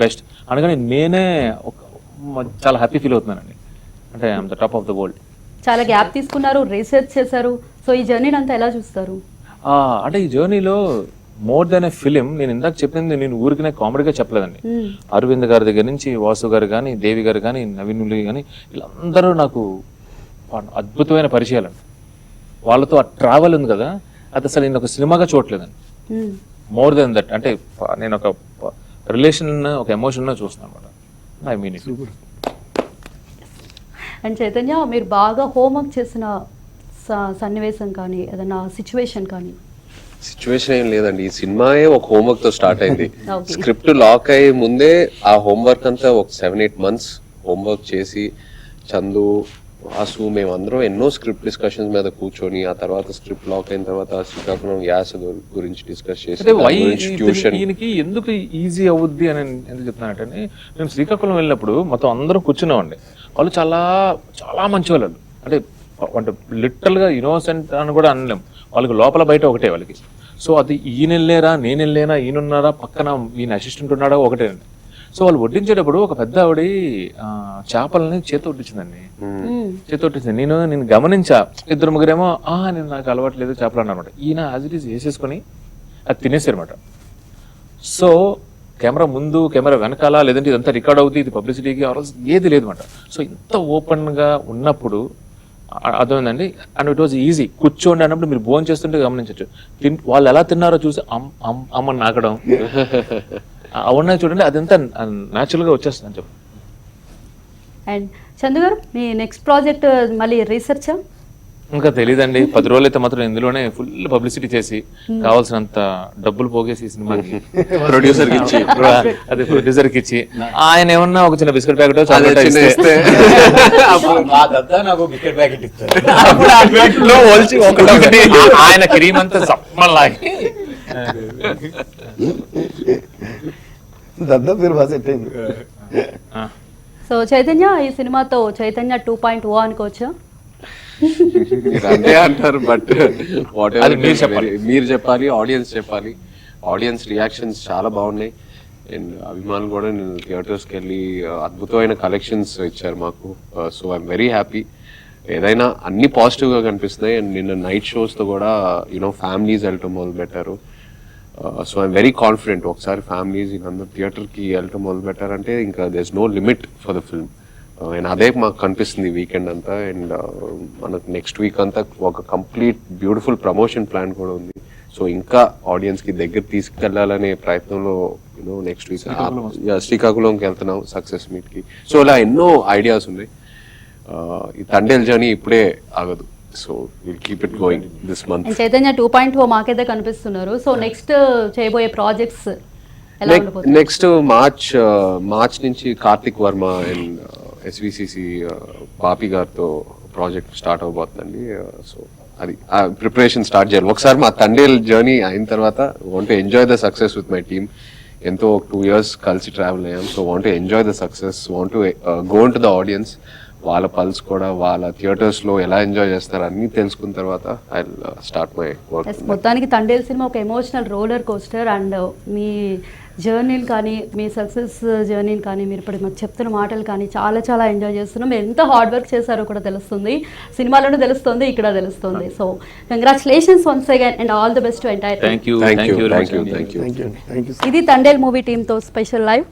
best అనగానే నేనే చాలా హ్యాపీ ఫీల్ అవుతున్నానండి. అంటే I'm the top of the world. చాలా గ్యాప్ తీసుకున్నారు, రీసెర్చ్ చేశారు. సో ఈ జర్నీ అంతా ఎలా చూస్తారు? అంటే ఈ జర్నీలో మోర్ దెన్ ఎ ఫిలిం, నేను ఇందాక చెప్పింది నేను ఊరికినే కామెడీగా చెప్పలేదండి. అరవింద్ గారి దగ్గర నుంచి వాసు గారు కానీ, దేవి గారు కానీ, నవీన్ కానీ వీళ్ళందరూ నాకు అద్భుతమైన పరిచయాలండి. వాళ్ళతో ఆ ట్రావెల్ ఉంది కదా, అది అసలు నేను ఒక సినిమాగా చూడలేదండి. మోర్ దెన్ దట్, అంటే నేను ఒక రిలేషన్, ఒక ఎమోషన్ చూస్తున్నాను అనమాట. I mean it. And Chaitanya, మీరు బాగా హోంవర్క్ చేసిన సన్నివేశం కానీ ఏదైనా సిచ్యువేషన్ కానీ? సిచ్యువేషన్ ఏం లేదండి, ఈ సినిమాయే ఒక హోంవర్క్ తో స్టార్ట్ అయింది. స్క్రిప్ట్ లాక్ అయ్యే ముందే ఆ హోంవర్క్ అంతా ఒక 7-8 months హోంవర్క్ చేసి చందు, వాసు, మేమందరం ఎన్నో స్క్రిప్ట్ డిస్కషన్స్ మీద కూర్చొని ఆ తర్వాత స్క్రిప్ట్ లాక్ అయిన తర్వాత శ్రీకాకుళం యాస గురించి డిస్కస్ చేసి ట్యూషన్. ఈయనకి ఎందుకు ఈజీ అవుద్ది అని ఎందుకు చెప్తున్నానంటే, మేము శ్రీకాకుళం వెళ్ళినప్పుడు మొత్తం అందరం కూర్చున్నామండి. వాళ్ళు చాలా చాలా మంచి వాళ్ళు, అంటే లిటరల్ గా ఇన్నోసెంట్ అని కూడా అనలేం. వాళ్ళకి లోపల బయట ఒకటే వాళ్ళకి. సో అది ఈయన వెళ్ళారా, నేను వెళ్ళానా, ఈయనున్నారా, పక్కన ఈయన అసిస్టెంట్ ఉన్నాడా ఒకటే. సో వాళ్ళు వడ్డించేటప్పుడు ఒక పెద్ద ఆవిడ చేపలని చేతి వడ్డించిందండి. చేతి వడ్డించింది. నేను గమనించా, 2-3 నేను నాకు అలవాట్లేదు చేపలు అన్నమాట. ఈయన యాజ్ ఇట్ ఈస్ వేసేసుకొని అది తినేసారు అనమాట. సో కెమెరా ముందు, కెమెరా వెనకాల, లేదంటే ఇదంతా రికార్డ్ అవుతుంది, ఇది పబ్లిసిటీకి ఏది లేదు అనమాట. సో ఇంత ఓపెన్ గా ఉన్నప్పుడు అర్థమైందండి. And it was easy. కూర్చోండి అన్నప్పుడు మీరు భోజనం చేస్తుంటే గమనించచ్చు, వాళ్ళు ఎలా తిన్నారో చూసి అమ్మని నాకడం అవునా చూడండి, అదంతా న్యాచురల్ గా వచ్చేస్తుంది అని చెప్పి. అండ్ చందు గారు, మీ నెక్స్ట్ ప్రాజెక్ట్ మళ్ళీ రీసెర్చ్? ఇంకా తెలియదండి. 10 రోజులు అయితే మాత్రం ఇందులోనే ఫుల్ పబ్లిసిటీ చేసి కావాల్సినంత డబ్బులు పోగేసి ఈ సినిమాకి ప్రొడ్యూసర్ కి ఇచ్చి ఆయన ఏమన్నా ఒక చిన్న బిస్కెట్ ప్యాకెట్ నాకు బిస్కెట్ ప్యాకెట్ ఇస్తారు. ఆయన క్రీమ్ అంతా సమ్మలాగి దద్దా పేరు బాగా సెట్ అయింది. సో చైతన్య, ఈ సినిమాతో చైతన్య 2.0 అనుకోవచ్చా? అంతే అంటారు, బట్ వాట్ ఎవర్ మీరు చెప్పాలి, ఆడియన్స్ చెప్పాలి. ఆడియన్స్ రియాక్షన్స్ చాలా బాగున్నాయి. అండ్ అభిమానులు కూడా నేను థియేటర్స్కి వెళ్ళి అద్భుతమైన కలెక్షన్స్ ఇచ్చారు మాకు. So I'm very happy. ఏదైనా అన్ని పాజిటివ్గా కనిపిస్తున్నాయి. అండ్ నిన్న నైట్ షోస్తో కూడా ఫ్యామిలీస్ వెళ్ళటం మొదలు పెట్టారు. So I'm very confident. ఒకసారి ఫ్యామిలీస్ అందరూ థియేటర్కి వెళ్ళటం మొదలు పెట్టారంటే ఇంకా there is no limit for the film. And అదే మాకు కనిపిస్తుంది వీకెండ్ అంతా. అండ్ మనకు నెక్స్ట్ వీక్ అంతా ఒక కంప్లీట్ బ్యూటిఫుల్ ప్రమోషన్ ప్లాన్ కూడా ఉంది. సో ఇంకా ఆడియన్స్ కి దగ్గర తీసుకెళ్లాలనే ప్రయత్నంలో నెక్స్ట్ వీక్ శ్రీకాకుళంకి వెళ్తున్నాం సక్సెస్ మీట్ కి. సో ఇలా ఎన్నో ఐడియాస్ ఉన్నాయి. ఈ తండేల్ జర్నీ ఇప్పుడే ఆగదు. So will keep it going this month. Chaitanya 2.0 మాకైతే కనిపిస్తున్నారు. సో నెక్స్ట్ చేయబోయే ప్రాజెక్ట్స్ ఎలా ఉండబోతుంది? నెక్స్ట్ మార్చ్ నుంచి కార్తిక్ వర్మ అండ్ ఎస్విసిసి బాపి గారితో ప్రాజెక్ట్ స్టార్ట్ అవబోతుందండి. సో అది ప్రిపరేషన్ స్టార్ట్ చేయాలి. ఒకసారి మా తండేల్ జర్నీ అయిన తర్వాత want to enjoy the success with my team. ఎంతో 2 years కలిసి ట్రావెల్ అయ్యాం. So want to enjoy the success, want to go in to the audience. వాళ్ళ పల్స్ కూడా, వాళ్ళ థియేటర్స్ లో ఎలా ఎంజాయ్ చేస్తారు అన్ని తెలుసుకున్న తర్వాత ఐ స్టార్ట్ మై వర్క్. మొత్తానికి తండేల్ సినిమా ఒక ఎమోషనల్ రోలర్ కోస్టర్. అండ్ మీ జర్నీలు కానీ, మీ సక్సెస్ జర్నీని కానీ, మీరు ఇప్పుడు మాకు చెప్తున్న మాటలు కానీ చాలా చాలా ఎంజాయ్ చేస్తున్నాం. మీరు ఎంత హార్డ్ వర్క్ చేశారో కూడా తెలుస్తుంది, సినిమాలోనూ తెలుస్తుంది, ఇక్కడ తెలుస్తుంది. So congratulations once again and all the best to entire. Thank you. Thank you. ఇది తండేల్ మూవీ టీంతో స్పెషల్ లైవ్.